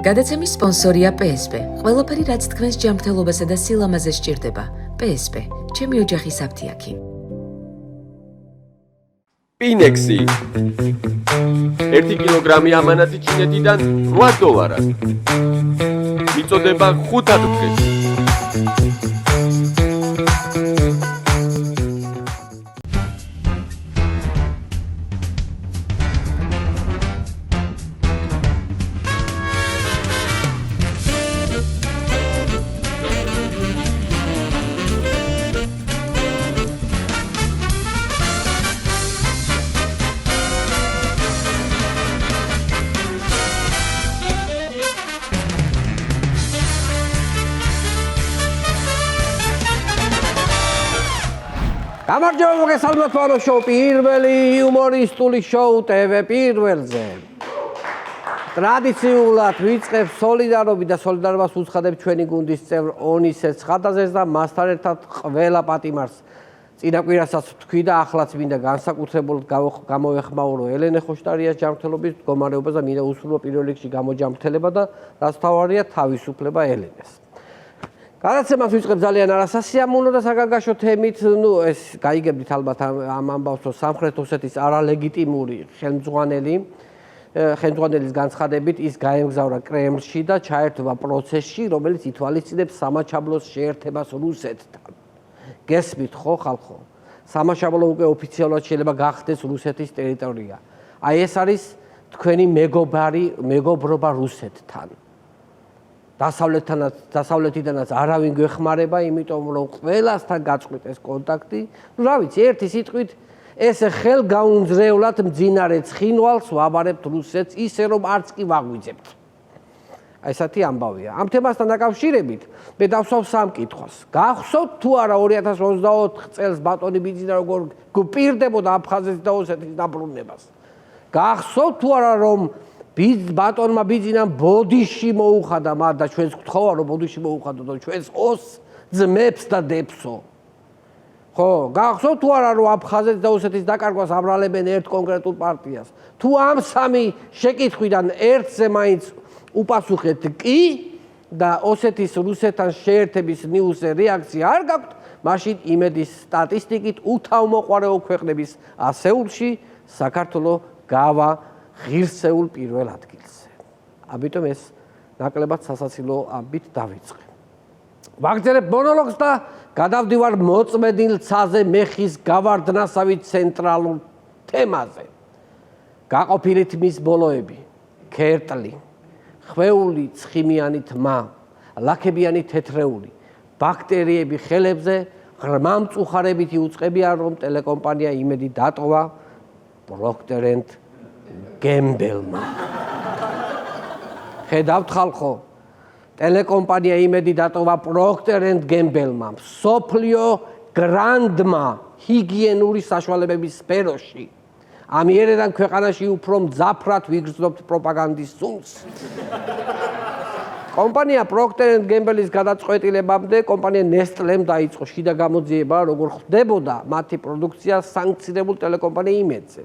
გადაცემის სპონსორია PSP. ყველაფერი რაც თქვენს ჯანმრთელობასა და სილამაზე სჭირდება. PSP. ჩემი ოჯახის აფთიაქი. Pinexi 1 კილოგრამი ამანათი ჩინეთიდან $8. მიწოდება 5 დღეში. გამარჯობა მოგესალმებით ფანო შოუ პირველი იუმორისტული შოუ TV პირველზე. ტრადიციულად ვიწყებ სოლიდარობით და სოლიდარობას უცხადებ ჩვენი გუნდის წევრ ონისეს ხატაზეს და მასთან ერთად ყველა პატიმარს წინაკვირასაც თქვი და ახლაც მინდა განსაკუთრებულად გამოვეხმაურო ელენე ხოშტარიას ჯანმრთელობის მდგომარეობას და მინდა უსურვო პირველ რიგში გამოჯანმრთელება და რაც თავარია თავისუფლება ელენეს. გადაცემას ვიწყებ ძალიან არასასიამოვნო და საგანგაშო თემით, ეს გაიგებდით ალბათ ამ ამბავს, რომ სამხრეთ ოსეთის არალეგიტიმური ხელმძღვანელის განცხადებით ის გაემგზავრა კრემლში და ჩაერთვა პროცესში, რომელიც ითვალისწინებს სამაჩაბლოს შეერთებას რუსეთთან. გესმით ხო ხალხო? სამაჩაბლო უკვე ოფიციალურად შეიძლება გახდეს რუსეთის ტერიტორია. აი ეს არის თქვენი მეგობრობა რუსეთთან. დასავლეთიდანაც არავინ გვეხმარება, იმიტომ რომ ყველასთან გაწყვეტ ეს კონტაქტი. რა ვიცი, ერთი სიტყვით ესე ხელგაუნძრევლად მძინარე ცხინვალს ვაბარებთ რუსეთს, ისე რომ არც კი ვაღვიძებთ. აი ესეთი ამბავია. ამ თემასთან დაკავშირებით მე დავსვავ სამ კითხვას. გახსოვთ თუ არა 2024 წელს ბატონი ბიძინა როგორ გვპირდებოდა აფხაზეთის და ოსეთის დაბრუნებას? გახსოვთ თუ არა რომ ბატონმა ბიძინამ ბოდიში მოუხადა მათ და ჩვენს გთხოვა რომ ბოდიში მოუხადო და ჩვენს ოს ძმებს და დებსო. ხო, გახსოვთ თუ არა რომ აფხაზეთის და ოსეთის დაკარგვას აბრალებენ ერთ კონკრეტულ პარტიას? თუ ამ სამი შეკითხვიდან ერთზე მაინც უპასუხეთ კი და ოსეთის რუსეთთან შეერთების ნიუსზე რეაქცია არ გაქვთ, მაშინ იმედის სტატისტიკით უთავმოყარეო ქვეყნების ასეულში საქართველო გავა ღირსეულ პირველ ადგილზე. ამიტომ ეს ნაკლებად სასაცილო ამბით დავიწყე. ვაგრძელებ მონოლოგს და გადავდივარ მოწმედილ ცაზე მეხის გავარდნასავით ცენტრალურ თემაზე. გაყოფილი თმის ბოლოები, ქერტლი, ხვეული ცხიმიანი თმა, ლაქებიანი თეთრეული, ბაქტერიები ხელებზე ღრმა მწუხარებითი უწყებიან, რომ ტელეკომპანია იმედი დატოვა პროქტერ ენდ გემბელმა. ხედავთ ხალხო, ტელეკომპანია იმედი დატოვა პროქტერ ენდ გემბელმა, მსოფლიო გრანდმა ჰიგიენური საშუალებების სფეროში. ამიერიდან ქვეყანაში უფრო მძაფრად ვიგრძნობთ პროპაგანდის სუნს. კომპანია პროქტერ ენდ გემბელის გადაწყვეტილებამდე კომპანია ნესტლემ დაიწყო შიდა გამოძიება, როგორ ხდებოდა მათი პროდუქცია სანქცირებულ ტელეკომპანია იმედზე.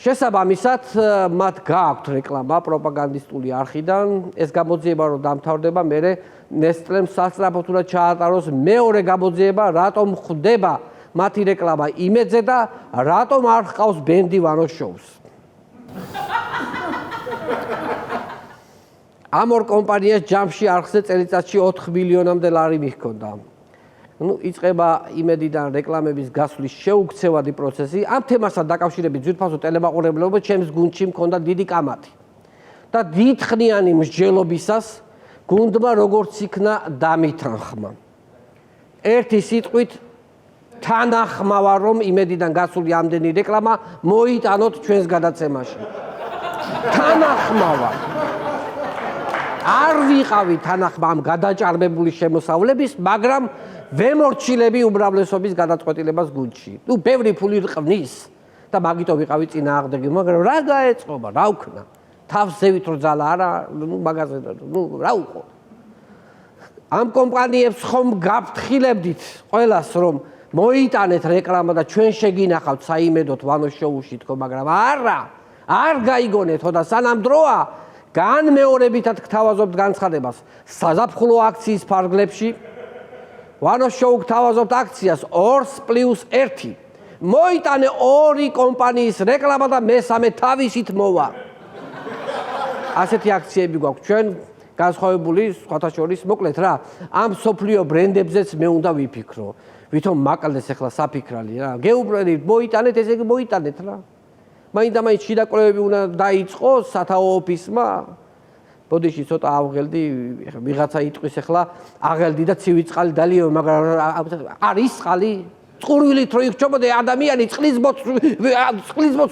შესაბამისად, მათ გააქვთ რეკლამა პროპაგანდისტული არხიდან. ეს გამოძიება რომ დამთავრდება, მერე ნესტლემ სასწრაფოდ უნდა ჩაატაროს მეორე გამოძიება, რატომ ხდება მათი რეკლამა იმედზე და რატომ არ ჰყავს ბენდი ვანოს შოუს. ამ ორ კომპანიას ჯამში არხზე წელიწადში 4 მილიონამდე ლარი მიჰქონდა. იწყება იმედიდან რეკლამების გასვლის შეუქცევადი პროცესი. ამ თემასთან დაკავშირებით ძვირფასო ტელემაყურებლობა ჩემს გუნდში მქონდა დიდი კამათი. და დიდხნიანი მსჯელობისას გუნდმა როგორც იქნა დამითანხმა. ერთი სიტყვით თანახმავა რომ იმედიდან გასული ამდენი რეკლამა მოიტანოთ ჩვენს გადაცემაში. თანახმავა. არ ვიყავი თანახმა ამ გადაჭარბებული შემოსავლების, მაგრამ ვემორჩილები უმრავლესობის გადაწყვეტილებას გუნდში. ბევრი ფული ყნის და მაგითო ვიყავი წინააღმდეგი, მაგრამ რა გაეწყობა, რა ვქნა? თავს ზევით რო ძალა არა, მაგაზე რა უყო? ამ კომპანიებს ხომ გაფრთხილებდით ყველას რომ მოიტანეთ რეკლამა და ჩვენ შეგინახავთ საიმედოდ ვანოს შოუში თქო, მაგრამ არა, არ გაიგონეთო და სანამ დროა განმეორებითად გთავაზობთ განცხადებას საზაფხულო აქციის ფარგლებში. ვანოშოუ გთავაზობთ აქციას 2+1. მოიტანე 2 კომპანიის რეკლამა და მესამე თავისით მოვა. ასეთი აქციები გვაქვს ჩვენ განსხვავებული სხვათა შორის მოკლედ რა ამ სოფლიო ბრენდებზეც მე უნდა ვიფიქრო. ვითომ მაკლდეს ახლა საფიქრალი რა. გეუბნებით მოიტანეთ ესე იგი მოიტანეთ რა. მაინდა-მაინც შიდა კვლევები უნდა დაიწყოს სათაო ოფისმა. ბოდიში ცოტა ავღელდი, ვიღაცა იტყვის ახლა აღელდი და ცივი წყალი დალიო, მაგრამ არის წყალი? წყურვილით რო იხჩობოდე ადამიანი წყლის ბოთს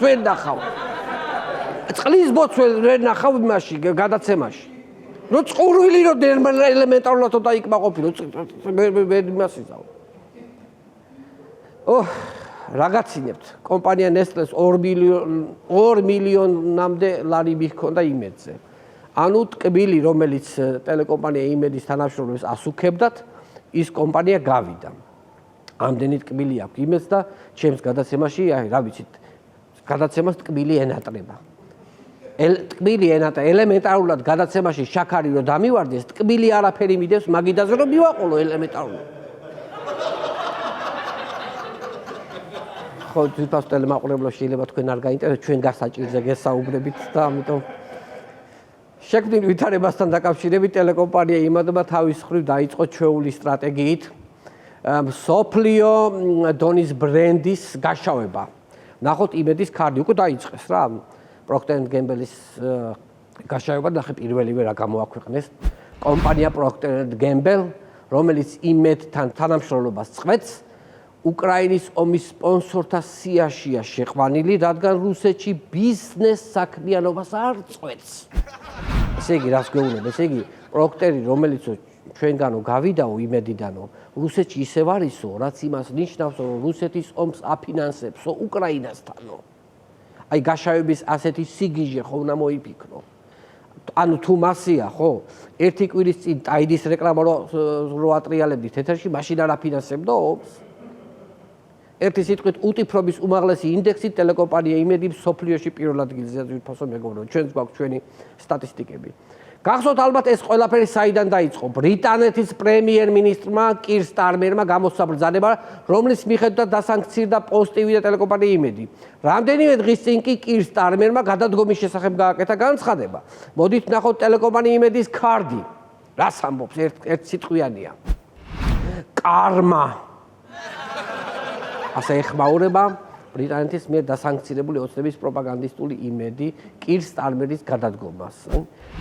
ვერ ნახავ. წყლის ბოთს ვერ ნახავ იმაში გადაცემაში. რო წყურვილი რო ელემენტარულად და იკმაყოფილო, ვერ იმასიზავ. რა გაცინებთ? კომპანია Nestlé-ს 2 მილიონამდე ლარი მიჰქონდა იმედზე. ანუ ტკბილი, რომელიც ტელეკომპანია იმედის თანამშრომლებს ასუქებდათ, ის კომპანია გავიდა. ამდენი ტკბილი აქვს იმედს და ჩემს გადაცემაში, რა ვიცით, გადაცემას ტკბილი ენატრება. ტკბილი ენატრება, ელემენტარულად გადაცემაში შაქარი რო დამივარდეს, ტკბილი არაფერი მიდევს მაგიდაზე რომ მივაყოლო ელემენტარულად. ხო, თვითონ ტელემაყურებლო შეიძლება თქვენ არ გაინტერესებთ, ჩვენ გასაჭირზე გესაუბრებით და ამიტომ შექმნილ ვითარებასთან დაკავშირებით ტელეკომპანია იმადობა თავის მხრივ დაიწყო ჩვეული სტრატეგიით სოფლიო დონის ბრენდის გაშავება. ნახოთ იმედის ქარდი უკვე დაიწყეს რა. Procter & Gamble-ის გაშავება ნახე პირველივე რა გამოაქვეყნეს. კომპანია Procter & Gamble, რომელიც იმედთან თანამშრომლობას წყვეტს, უკრაინის ომის სპონსორთა სიაშია შეყვანილი, რადგან რუსეთში ბიზნეს საქმიანობას არ წყვეტს. ესე იგი, რას გვეუბნებ? ესე იგი, პროქტერი, რომელიც ჩვენგანო გავიდაო იმედიდანო, რუსეთში ისევ არისო, რაც იმას ნიშნავს, რომ რუსეთის ომს აფინანსებსო უკრაინასთანო. აი, გაშავების ასეთი სიგიჟე ხო უნდა მოიფიქრო. ანუ თუ მასია, ხო, ერთი კვირის წინ ტაიდის რეკლამა რო ატრიალებდით ეთერში, მაშინ არ აფინანსებდო ომს. ერთი სიტყვით უტიფრობის უმაღლესი ინდექსით ტელეკომპანია იმედი მსოფლიოში პირველ ადგილზეა თვითონ მეგობრებო, ჩვენს გვაქვს ჩვენი სტატისტიკები. გახსოვთ ალბათ ეს ყველაფერი საიდან დაიწყო? ბრიტანეთის პრემიერ-მინისტრმა კირ სტარმერმა გამოსცა ბრძანება, რომლის მიხედვით დასანქცირდა პოზიტივი და ტელეკომპანია იმედი. რამდენიმე დღის წინ კი კირ სტარმერმა გადადგომის შესახებ გააკეთა განცხადება. მოდით ნახოთ ტელეკომპანია იმედის ქარდი. რას ამბობს? ერთ სიტყვიანია. კარმა. ასე ეხმაურება ბრიტანეთის მიერ დასანქცირებული ოცნების პროპაგანდისტული იმედი კირ სტარმერის გადადგომას.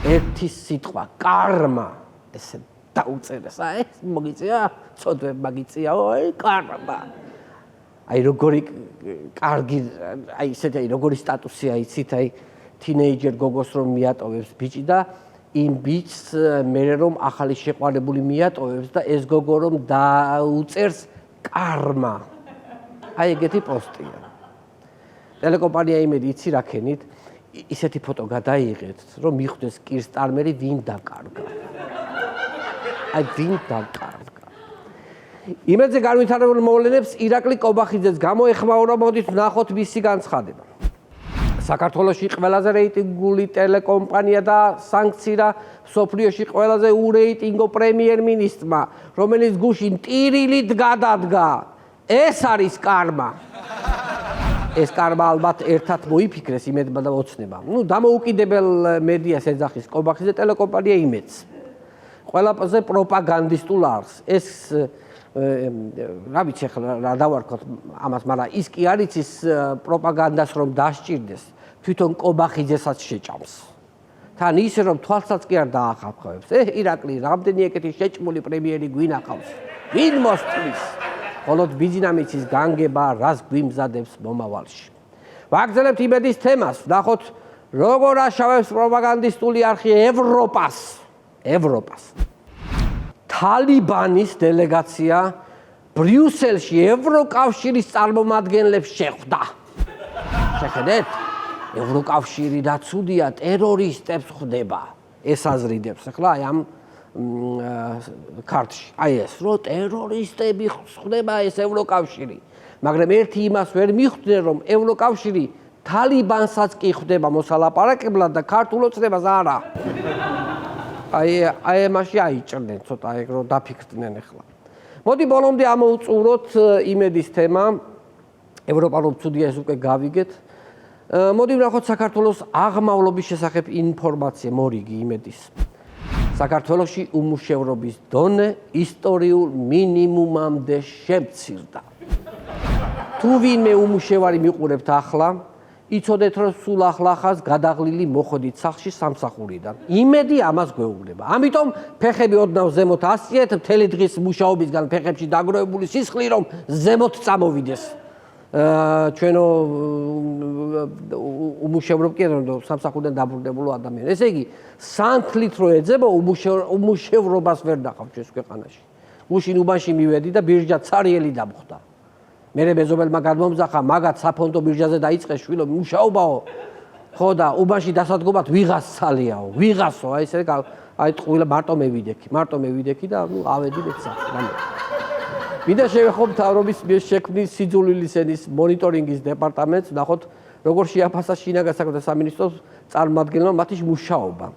ერთი სიტყვა, კარმა. ესე დაუწერეს, ეს მოგიწია, ცოდვე მაგიწია, კარმა. აი როგორი კარგი, აი ისეთი როგორი სტატუსია იცით, აი თინეიჯერ გოგოს რომ მიატოვებს ბიჭი და იმ ბიჭს მერე რომ ახალი შეყვარებული მიატოვებს და ეს გოგო რომ დაუწერს კარმა. აი ეგეთი პოსტია. ტელეკომპანია იმედი იცი რა ქენით, ისეთი ფოტო გადაიღეთ, რომ მიხვდეს კირ სტარმერი ვინ დაკარგა. აი ვინ დაკარგა. იმედზე განვითარებულ მოვლენებს ირაკლი კობახიძეც გამოეხმაურა, მოდით ვნახოთ მისი განცხადება. საქართველოში ყველაზე რეიტინგული ტელეკომპანია და სანქცირა სოფლიოში ყველაზე ურეიტინგო პრემიერ-მინისტრმა, რომელიც გუშინ ტირილით გადადგა. ეს არის კარმა. ეს კარმა ალბათ ერთად მოიფიქრეს იმედმა და ოცნებამ. ნუ დამოუკიდებელ მედიას ეძახის კობახიძე ტელეკომპანია იმედს. ყველაზე პროპაგანდისტულ არხს. ეს რა ვიცი ახლა რა დავარქოთ ამას, მაგრამ ის კი არ იცის პროპაგანდას რომ დასჭირდეს, თვითონ კობახიძესაც შეჭამს. თან ისე რომ თვალსაც კი არ დაახაფხავებს. ირაკლი, რამდენი ეკეთი შეჭმული პრემიერი გვინახავს. ვინ მოსწრის? მხოლოდ ბიზნესის განგება რას გვიმზადებს მომავალში. ვაგრძელებთ იმედის თემას, ვნახოთ როგორ აშავებს პროპაგანდისტული არხი ევროპას. თალიბანის დელეგაცია ბრიუსელში ევროკავშირის წარმომადგენლებს შეხვდა. შეხედეთ, ევროკავშირი და ცუდია ტერორისტებს ხვდება. ეს აზრიდებს ახლა აი ამ ქარტში. აი ეს რო ტერორისტები ხდება ეს ევროკავშირი. მაგრამ ერთი იმას ვერ მიხვდნენ რომ ევროკავშირი თალიბანსაც კი ხვდება მოსალაპარაკებლად და ქართულ ოცნებას არა. აი ამაში აიჭრნენ ცოტა ეგ რომ დაფიქრდნენ ახლა. მოდი ბოლომდე ამოვწუროთ იმედის თემა. ევროპა რომ ცუდია ეს უკვე გავიგეთ. მოდი ვნახოთ საქართველოს აღმავლობის შესახებ ინფორმაცია მორიგი იმედის. საქართველოში უმუშევრობის დონე ისტორიულ მინიმუმამდე შემცირდა. თუ ვინმე უმუშევარი მიყურებთ ახლა, იცოდეთ რომ სულ ახლახას გადაღლილი მოხდით სახლში სამსახურიდან. იმედი ამას გვეუბნება. ამიტომ ფეხები ოდნავ ზემოთ ასწიეთ, მთელი დღის მუშაობისგან ფეხებში დაგროვებული სისხლი რომ ზემოთ წამოვიდეს. ჩვენო უმუშევრობ კი არა სამსახურიდან დაბრუნებულო ადამიანი. ესე იგი, სანთლით რო ეძება უმუშევრობას ვერ ნახავთ ჩვენს ქვეყანაში. უშინ უბანში მივედი და ბირჟა ცარიელი დამხვდა. მერე მეზობელმა გადმომძახა, მაგათ საფონდო ბირჟაზე დაიწყეს შვილო მუშაობაო. ხო და უბანში დასადგომად ვიღას ცალიაო, ვიღასო, აი ესე აი ტყუილა მარტო მევიდექი და ნუ ავედი მეცახე. მინდა შევეხო მთავრობის შექმნის სიძულვილის ენის მონიტორინგის დეპარტამენტს, ნახოთ როგორ შეაფასა შინაგან საქმეთა სამინისტროს წარმომადგენელმა მათი მუშაობა.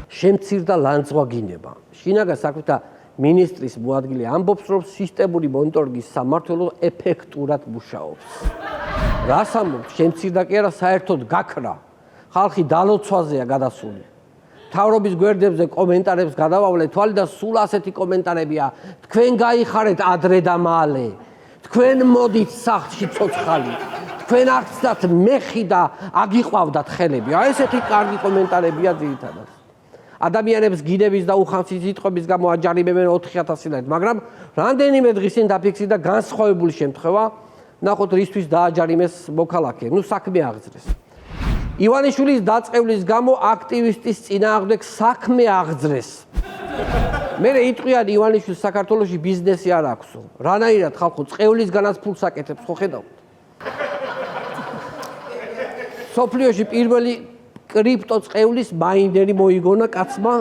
შემცირდა ლანძღვაგინება. შინაგან საქმეთა მინისტრის მოადგილე ამბობს, რომ სისტემური მონიტორინგის სამმართველო ეფექტურად მუშაობს. რას ამბობთ? შემცირდა კი არა, საერთოდ გაქრა. ხალხი დალოცვაზეა გადასული. მთავრობის გვერდებზე კომენტარებს გადავავლე თვალი და სულ ასეთი კომენტარებია. თქვენ გაიხარეთ ადრე და მალე. თქვენ მოდით სახლში ცოცხალი. თქვენ აღწდათ მეხი და აგიყვავდათ ხელები. აი ესეთი კარგი კომენტარებია ძირითადად. ადამიანებს გიდების და უხამსის სიტყვების გამო აჯარიმებენ 4000 ლარით, მაგრამ რამდენიმე დღის წინ დაფიქსირდა განსხვავებული შემთხვევა, ნახოთ რისთვის დააჯარიმეს მოქალაქე, ნუ საქმე აღძრეს. ივანიშვილის დაწყევლის გამო აქტივისტის წინააღმდეგ საქმე აღძრეს. მერე იტყვიან ივანიშვილს საქართველოში ბიზნესი არ აქვსო. რანაირად ხალხო წყევლისგანაც ფულს აკეთებს, ხო ხედავთ? სოფლიოში პირველი კრიპტო წყევლის მაინდერი მოიგონა კაცმა.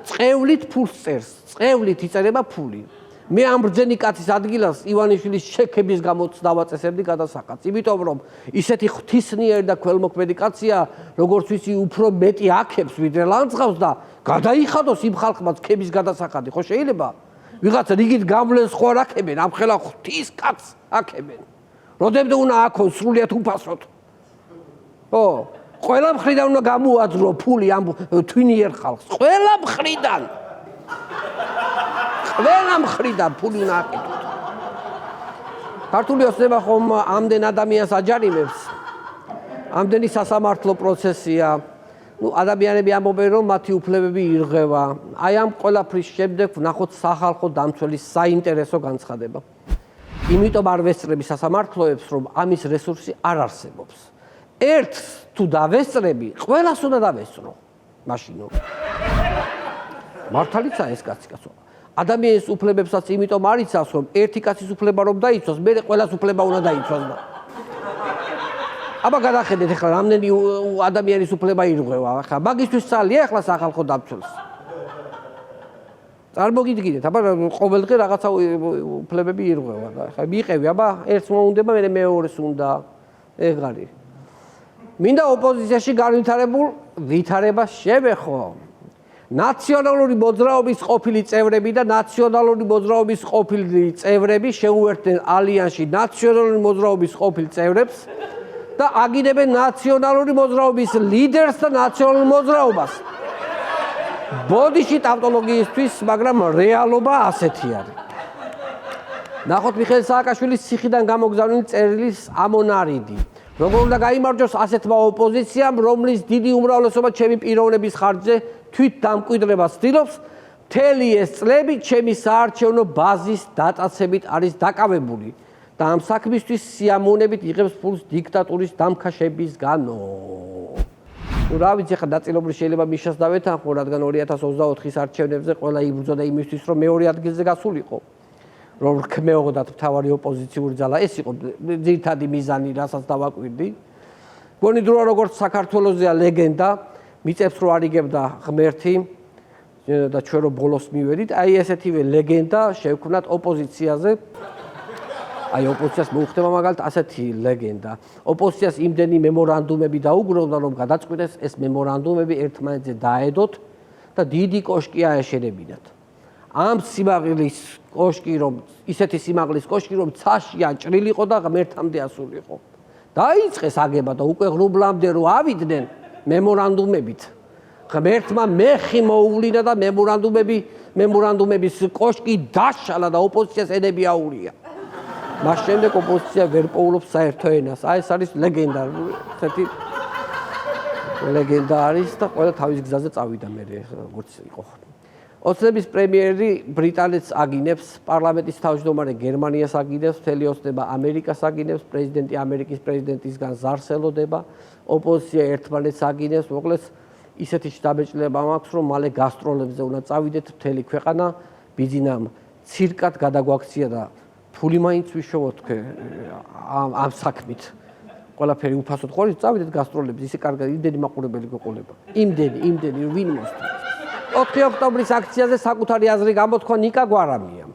წყევლით ფულს წერს, წყევლით იწერება ფული. მე ამ ბრძენი კაცის ადგილას ივანიშვილის შექების გამოც დავაწესებდი გადასახადს. იმიტომ რომ ისეთი ღვთისმიერი და ქველმოქმედი კაცია, როგორც ვიცი, უფრო მეტი აქებს ვიდრე ლანძღავს და გადაიხადოს იმ ხალხმაც ქების გადასახადი. ხო შეიძლება? ვიღაც რიგით გამლენს ხო არ აქებენ, ამ ხელა ღვთის კაცს აქებენ. როდემდე უნდა აქონ სრულიად უფასოდ. ხო, ყველა მხრიდან უნდა გამოაძრო ფული ამ თვინიერ ხალხს. ყველა მხრიდან. ყველა მხრიდან ფული უნდა აკეთოთ. ქართული ოცნება ხომ ამდენ ადამიანს აჯარიმებს. ამდენი სასამართლო პროცესია. ნუ ადამიანები ამბობენ რომ მათი უფლებები ირღვევა. აი ამ ყველაფრის შემდეგ ვნახოთ სახალხო დამცველის საინტერესო განცხადება. იმიტომ არ ვესწრები სასამართლოებს, რომ ამის რესურსი არ არსებობს. ერთს თუ დავესწრები, ყველას უნდა დავესწრო. მაშინო. მართალიცაა ეს კაცი კაცო. ადამიანის უფლებებსაც იმიტომ არ იცავს, რომ ერთი კაცის უფლება რომ დაიცვას, მე ყველას უფლება უნდა დაიცვას და. აბა გადახედეთ ახლა რამდენი ადამიანის უფლება ირღვევა. ახლა მაგისთვის ძალია ახლა სახალხო დამცველს. წარმოგიდგინეთ, აბა ყოველდღე რაღაცა უფლებები ირღვევა და ახლა მიიყევი, აბა ერთს მოუნდება, მე მეორეს უნდა. ეგ არის. მინდა ოპოზიციაში განვითარებულ ვითარებას შევეხო. ნაციონალური მოძრაობის ყოფილი წევრები და ნაციონალური მოძრაობის ყოფილი წევრები შეუერთდნენ ალიანსში ნაციონალური მოძრაობის ყოფილ წევრებს და აგინებენ ნაციონალური მოძრაობის ლიდერს და ნაციონალურ მოძრაობას. ბოდიში ტავტოლოგიისთვის, მაგრამ რეალობა ასეთი არის. ნახოთ მიხეილ სააკაშვილის ციხიდან გამოგზავნილი წერილის ამონარიდი. როგორ უნდა გაიმარჯვოს ასეთმა ოპოზიციამ, რომლის დიდი უმრავლესობა ჩემი პიროვნების ხარჯზე თვით დამკვიდრებას ცდილობს, მთელი ეს წლები ჩემი საარჩევნო ბაზის დატაცებით არის დაკავებული და ამ საქმისთვის სიამოვნებით იღებს ფულს დიქტატურის დამქაშებისგანო. ნუ რა ვიცი, ხა დაწილობრივ შეიძლება მიშას დავეთანხმო, რადგან 2024-ის არჩევნებზე ყველა იბრძოდა იმისთვის, რომ მეორე ადგილზე გასულიყო. რომ რქმეოდათ მთავარი ოპოზიციური ძალა, ეს იყო ძირითადი მიზანი, რასაც დავაკვირდი. გონი დროა როგორც საქართველოსია ლეგენდა, მიწებს რო არიგებდა ღმერთი და ჩვენ რო ბოლოს მივედით, აი ესეთივე ლეგენდა შევქმნათ ოპოზიციაზე. აი ოპოზიციას მოუხდება მაგალითად ასეთი ლეგენდა. ოპოზიციას იმდენი მემორანდუმები დაუგროვდა, რომ გადაწყვიტეს ეს მემორანდუმები ერთმანეთზე დაედოთ და დიდი კოშკი აეშენებინათ. ამ სიმაღლის კოშკი, რომ ისეთი სიმაღლის კოშკი, რომ ცაში აჭრილიყო და ღმერთამდე ასულიყო. დაიწყეს აგება და უკვე ღრუბლამდე რო ავიდნენ მემორანდუმებით. ღმერთმა მეხი მოუვლინა და მემორანდუმების კოშკი დაშალა და ოპოზიციას ენები აურია. მას შემდეგ ოპოზიცია ვერ პოულობს საერთო ენას. აი ეს არის ლეგენდა, ესეთი ლეგენდა არის და ყველა თავის გზაზე წავიდა მე როგორც იყო. ოცნების პრემიერი ბრიტანეთს აგინებს, პარლამენტის თავმჯდომარე გერმანიას აგინებს, მთელი ოცნება ამერიკას აგინებს, პრეზიდენტი ამერიკის პრეზიდენტისგან ზარს ელოდება, ოპოზიცია ერთმანეთს აგინებს, მოკლედ ისეთი შთაბეჭდილება მაქვს, რომ მალე გასტროლებზე უნდა წავიდეთ მთელი ქვეყანა, ბიძინამ ცირკად გადაგვაქცია და ფული მაინც ვიშოვოთ ამ საქმით. ყველაფერი უფასოდ ხωρίς წავიდეთ გასტროლებზე, ისე კარგად იმდენი მაყურებელი გეყოლება. იმდენი ვინ მოსწონს. 4 ოქტომბრის აქციაზე საკუთარი აზრი გამოთქვა ნიკა გვარამიამ.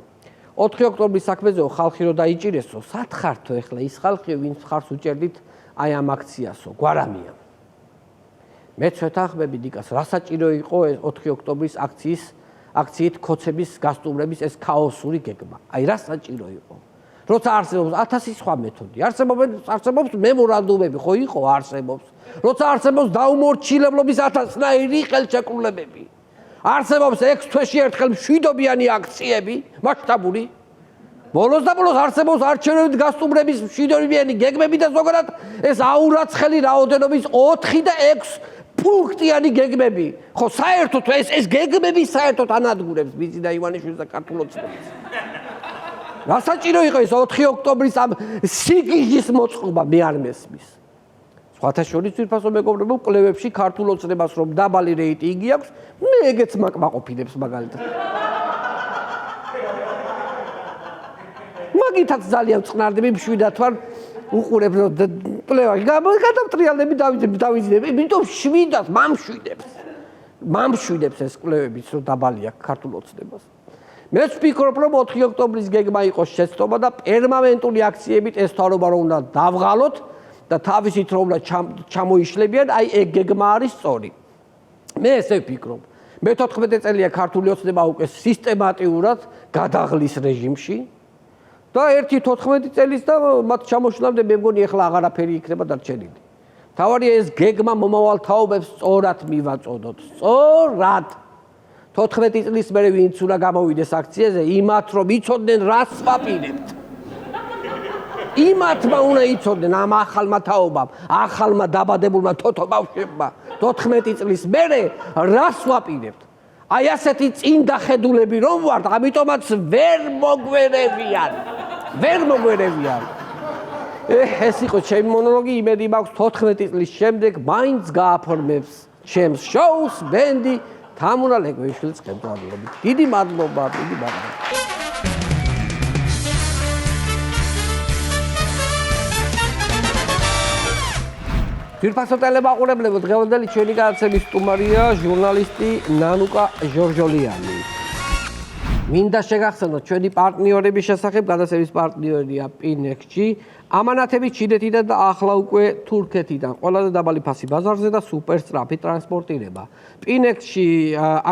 4 ოქტომბრის საქმეზეო ხალხი რო დაიჭირესო, სათხართო ეხლა ის ხალხი, ვინც ხარს უჭერდით აი ამ აქციასო, გვარამიამ. მეც ვეთანხმები ნიკას, რა საჭირო იყო 4 ოქტომბრის აქციით ქოცების გასტუმრების ეს ქაოსური გეგმა. აი რა საჭირო იყო? როცა არსებობს 1000 სხვა მეთოდი, არსებობს მემორანდუმები, ხო იყო არსებობს. როცა არსებობს დაუმორჩილებლობის 1000-ნაირი ხელშეკრულებები. არსებობს 6 თვეში ერთხელ მშვიდობიანი აქციები, მასშტაბური. ბოლოს და ბოლოს არსებობს არჩევნებით გასტუმრების მშვიდობიანი გეგმები და ზოგადად ეს აურაცხელი რაოდენობის 4 და 6 პუნქტიანი გეგმები. ხო, საერთოდ ეს გეგმები საერთოდ ანადგურებს ბიძინა ივანიშვილის და ქართულ ოცნებას. რა საჭირო იყო ეს 4 ოქტომბრის ამ სიგიჟის მოწყობა მე არ მესმის. სხვათა შორის ძირფასო მეგობრებო, კვლევებში ქართულ ოცნებას რომ დაბალი რეიტინგი აქვს, მე ეგეც მაკმაყოფილებს მაგალითად. მაგითაც ძალიან წყნარდები მშვიდად ვარ უყურებ რომ კვლევაში გადავტრიალები დავიძინებ, იმიტომ შვიდად მამშვიდებს ეს კვლევებიც რომ დაბალი აქვს ქართულ ოცნებას. მეც ვფიქრობ რომ 4 ოქტომბრის გეგმა იყოს შეცდომა და პერმანენტული აქციებით ეს თავრობა რომ უნდა დავღალოთ და თავისით რომ ჩამოიშლებიან, აი ეგ გეგმა არის სწორი. მე ესე ვფიქრობ. მე 14 წელია ქართული ოცნება უკვე სისტემატიურად გადაღლის რეჟიმში და 14 წელის და მათ ჩამოშლამდე მე მგონი ახლა აღარაფერი იქნება დარჩენილი. თავარია ეს გეგმა მომავალ თაობებს სწორად მივაწოდოთ. სწორად. 14 წლის მერე ვინც უნდა გამოვიდეს აქციაზე, იმათ რომ იცოდნენ რას ვაპირებთ. იმათმა უნდა იცოდნენ ამ ახალმა თაობამ, ახალმა დაბადებულმა თოთო ბავშვებმა 14 წლის მერე რას ვაპირებთ. აი ასეთი წინდახედულები რომ ვართ, ამიტომაც ვერ მოგვერევიან. ეს იყო ჩემი მონოლოგი, იმედი მაქვს 14 წლის შემდეგ მაინც გააფორმებს ჩემს შოუს ბენდი თამურა ლეკვიშვილის ხელმძღვანელობით. დიდი მადლობა. ძვირფასო ტელემაყურებლებო, დღევანდელი ჩვენი გადაცემის სტუმარია ჟურნალისტი ნანუკა ჟორჟოლიანი. მინდა შეგახსენოთ ჩვენი პარტნიორების შესახებ, გადაცემის პარტნიორია პინექსში, ამანათები ჩინეთიდან და ახლა უკვე თურქეთიდან, ყველაზე დაბალი ფასი ბაზარზე და სუპერ სწრაფი ტრანსპორტირება. პინექსში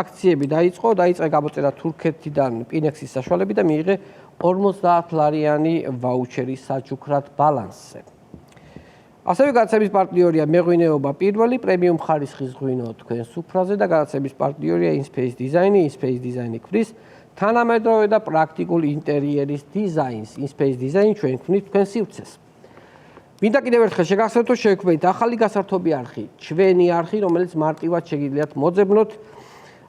აქციები დაიწყო გამოწერა თურქეთიდან პინექსის საშუალებით და მიიღე 50 ლარიანი ვაუჩერი საჩუქრად ბალანსზე. ასევე გადაცემის პარტნიორია მეღვინეობა პირველი, პრემიუმ ხარისხის ღვინო თქვენ სუფრაზე და გადაცემის პარტნიორია InSpace Design-ი, InSpace Design-ი ქმნის თანამედროვე და პრაქტიკულ ინტერიერის დიზაინს. InSpace Design ჩვენ ქმნით თქვენ სივრცეს. მინდა კიდევ ერთხელ შეგახსენოთ, რომ შევქმნით ახალი გასართობი არხი, ჩვენი არხი, რომელიც მარტივად შეგიძლიათ მოძებნოთ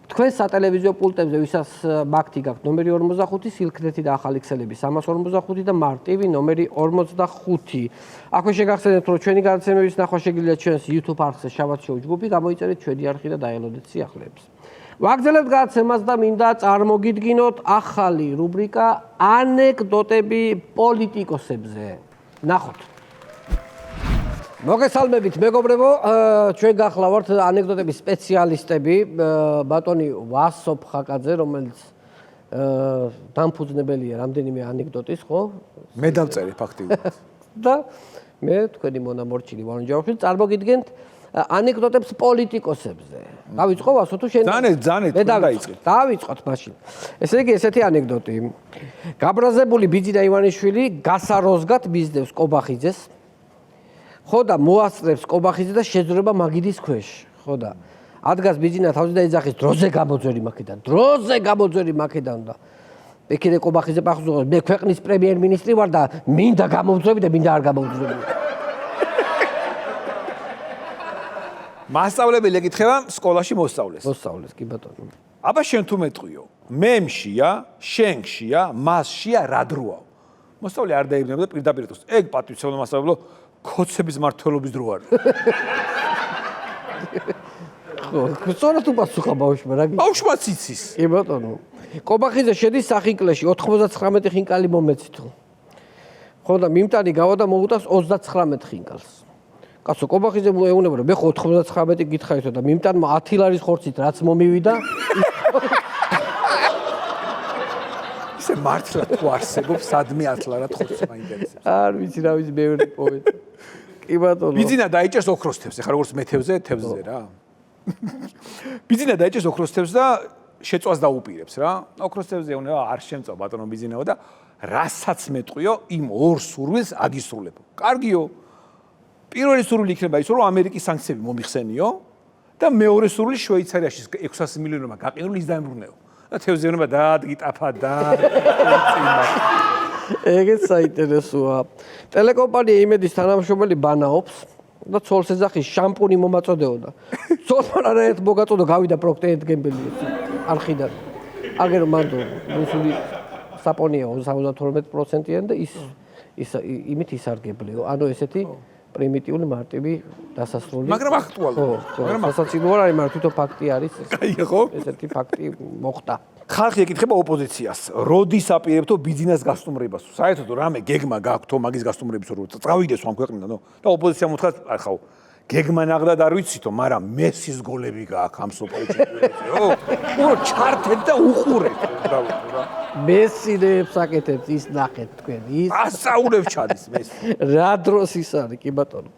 თქვენ სატელევიზიო პულტებზე, ვისაც მაგთი გაქვთ ნომერი 45, სილქნეთი და ახალი ქსელები 345 და მარტივი ნომერი 45. აქვე შეგახსენებთ, რომ ჩვენი გადაცემების ნახვა შეგიძლიათ ჩვენს YouTube არხზე შავად შოუ ჯგუფი, გამოიწერეთ ჩვენი არხი და დაელოდეთ სიახლეებს. ვაგრძელებთ გადაცემას და მინდა წარმოგიდგინოთ ახალი რუბრიკა ანეკდოტები პოლიტიკოსებზე. ნახოთ. მოგესალმებით მეგობრებო, ჩვენ გახლავართ ანეკდოტების სპეციალისტები, ბატონი ვასო ფხაკაძე, რომელიც დამფუძნებელია რამდენიმე ანეკდოტის, ხო? მე დავწერე ფაქტიურად. და მე თქვენი მონამორჩილი ვარონ ჯავახიშვილი წარმოგიდგენთ ანეკდოტებს პოლიტიკოსებზე. დავიწყო ვასო თუ შენ ძანეთ დავიწყოთ მაშინ. ესე იგი ესეთი ანეკდოტი. გაბრაზებული ბიძინა ივანიშვილი გასაროზგად მისდევს კობახიძეს. ხო და მოასწრებს კობახიძე და შეძრება მაგიდის ქვეშ. ხო და ადგას ბიძინა თავზე და ეძახის დროზე გამოძვერი მაქედან და ეკიდე კობახიძე პახუზობს მე ქვეყნის პრემიერ-მინისტრი ვარ და მინდა გამოვძვები და მინდა არ გამოვძვები. მასწავლებელი ეკითხება სკოლაში მოსწავლეს. მოსწავლეს კი ბატონო. აბა შენ თუ მეტყვიო, მემშია, შენშია, მასშია რა დროა? მოსწავლე არ დაიბნება და პირდაპირ ეთქოს. ეგ პატივცემულო მასწავლებელო, ქოცების მართლობის დრო არის. ხო, სწორად უპასუხა ბავშვმა რა. ბავშვმაც იცის. კი ბატონო. კობახიძე შედის სახინკლეში 99 ხინკალი მომეცით. ხო და მიმტანი გავა და მოუტას 39 ხინკალს. კაცო კობახიძე ეუბნება რომ მე ხო 99 გითხარითო და მიმტანმა 10 ლარის ხორცით რაც მომივიდა ისე მართლა თუ არსებობს სადმე 10 ლარად ხორცს მაინტერესებს. არ ვიცი რა ვიცი ბევრი პოეტი. კი ბატონო. ბიძინა დაიჭერს ოქროს თევზს, ეხლა როგორც მე თევზზე რა. ბიძინა დაიჭერს ოქროს თევზს და შეწვას დაუპირებს რა. ოქროს თევზზე ეუბნება არ შემწვა ბატონო ბიძინაო და რასაც მეტყვიო იმ ორ სურვილს აგისრულებო. კარგიო. პირველი სურვილი იქნება ის რომ ამერიკის სანქციები მომიხსენიო და მეორე სურვილი შვეიცარიაში 600 მილიონმა გაყინული ის დაემბრუნეო. და თევზეობა დაადგი ტაფა და ეგეც საინტერესოა. ტელეკომპანია იმედის თანამშრომელი ბანაობს და ცოლს ეძახის შამპუნი მომაწოდეოდა. ცოლმა არაერთ მოგაწოდა გავიდა პროქტერ გემბელი არხიდან. აგერ მანდ რუსული საპონია 72%-იან და ის იმით ისარგებლიო. ანუ ესეთი პრიმიტიული მარტივი დასასრული. მაგრამ აქტუალურია. მაგრამ სასაცილო არ არის, მაგრამ თვითონ ფაქტი არის. კაია ხო? ესეთი ფაქტი მოხდა. ხალხი ეკითხება ოპოზიციას, როდის აპირებთო ბიძინას გასტუმრებას? საერთოდ რამე გეგმა გაქვთო მაგის გასტუმრების რო წავიდეს ამ ქვეყნიდან, და ოპოზიცია მოთხრა, ახლა გეგმა ნაღდად არ ვიცითო, მაგრამ მესის გოლები გააქვს ამ სოპოლიჩიკოზე. ო, ჩართეთ და უყურეთ. ბრავო რა. მესინებს აკეთებს ის ნახეთ თქვენ. ის ასაულებს ჩადის მესი. რა დროს ის არის, კი ბატონო.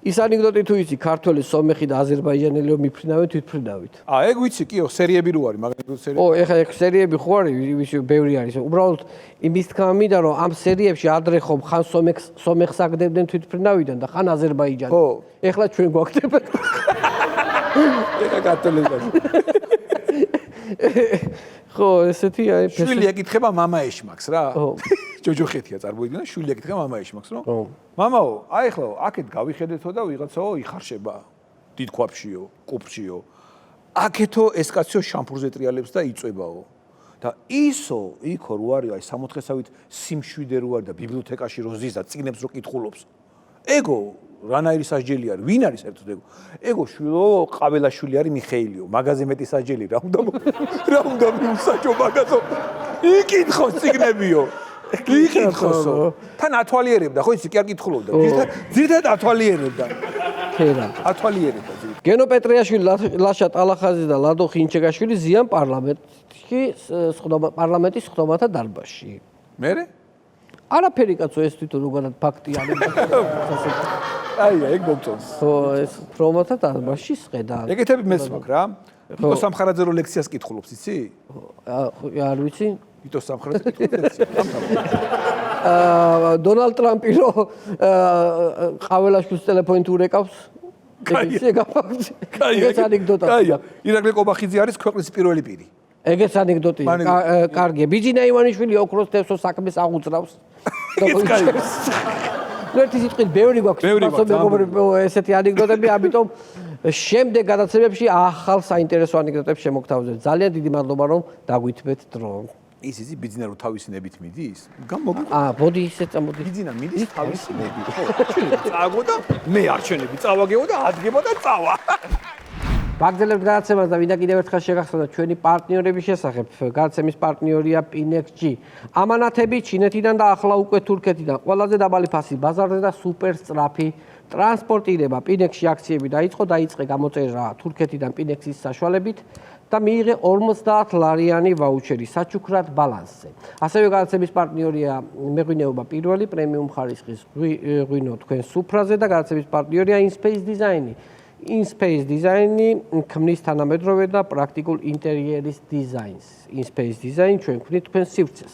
ის ანეკდოტი თუ იცი, ქართველი, სომეხი და აზერბაიჯანელიო მიფრინავენ თვითფრინავით. ეგ ვიცი, კიო, სერიები რო არის, მაგრამ სერიები. ო, ეხლა სერიები ხო არის, ბევრი არის. უბრალოდ იმის თქმა მინდა, რომ ამ სერიებში ადრე ხომ ხან სომეხს აგდებდნენ თვითფრინავიდან და ხან აზერბაიჯანს. ხო. ეხლა ჩვენ გვაგდებენ. ეხლა კათოლიკები. ხო, ესეთი აი შვილი ეკითხება მამა ეშმაკს რა. ჯოჯოხეთია წარმოიდგინე, შვილი ეკითხება მამა ეშმაკს, რომ მამაო, აი ახლა აქეთ გავიხედეთო და ვიღაცაო იხარშება. დიდ ქვაფშიო, კუფშიო. აქეთო ეს კაცო შამპურზე ტრიალებს და იწვებაო. და ისო, იქო რო არის აი 60-სავით სიმშვიდე რო არის და ბიბლიოთეკაში რო ზის და წიგნებს რო კითხულობს. ეგო რანაირი სასჯელი არის? ვინ არის საერთოდ ეგო? ეგო შვილო, ყაველაშვილი არის მიხეილიო. მაგაზე მეტი სასჯელი რა უნდა მიუსაჯო მაგაზო. იკითხოს წიგნებიო. იკითხოსო. თან ათვალიერებდა, ხო იცი, კი არ კითხულობდა. ძირთად ათვალიერებდა. ქერა. ათვალიერებდა ძირთად. გენო პეტრიაშვილი, ლაშა ტალახაძე და ლადო ხინჩეგაშვილი ზიან პარლამენტის ხდომათა დარბაზში. მერე? არაფერი კაცო ეს თვითონ როგორად ფაქტი არის. აია, ეგ მოგწონს. ხო, ეს ხდომათა დარბაზში სყედა. ეგეთები მეც მაქვს რა. ვიტო სამხარაძე რო ლექციას კითხულობს, იცი? არ ვიცი. ვიტო სამხარაძე კითხულობს ლექციას. დონალდ ტრამპი რო ყაველაშვილს ტელეფონით ურეკავს. ეგ გაფაქტი. ეს ანეკდოტა. კაია, ირაკლი კობახიძე არის ქვეყნის პირველი პირი. ეგეც ანეკდოტია. კარგია. ბიძინა ივანიშვილი ოქროს თევზს საქმეს აღუძრავს. ერთი სიტყვით ბევრი გვაქვს. ესეთი ანეკდოტები, ამიტომ შემდეგ გადაცემებში ახალ საინტერესო ანეკდოტებს შემოგთავაზებთ. ძალიან დიდი მადლობა რომ დაგვითმეთ დრო. ის იცი ბიძინა რო თავისი ნებით მიდის? გამოგო. მოდი ისე წამოდი. ბიძინა მიდის თავისი ნებით. ხო, წააგო და მე არჩენები წავაგეო და ადგება და წავა. ბაგძელებთ გადაცემას და ვინდა კიდევ ერთხელ შეგახსოვდეთ ჩვენი პარტნიორების შესახებ. გადაცემის პარტნიორია Pinex-G. ამანათები ჩინეთიდან და ახლა უკვე თურქეთიდან. ყველაზე დაბალი ფასი ბაზარზე და სუპერ სწრაფი ტრანსპორტირება. Pinex-G აქციები დაიწყე გამოწერა თურქეთიდან Pinex-ის საშუალებით. და მიიღე 50 ლარიანი ვაუჩერი საჩუქრად ბალანსზე. ასევე გადაცემის პარტნიორია მეღვინეობა პირველი პრემიუმ ხარისხის ღვინო თქვენ სუფრაზე და გადაცემის პარტნიორია InSpace Design-ი. InSpace Design-ი ქმნის თანამედროვე და პრაქტიკულ ინტერიერის დიზაინს. InSpace Design ჩვენ ქმნით თქვენ სივრცეს.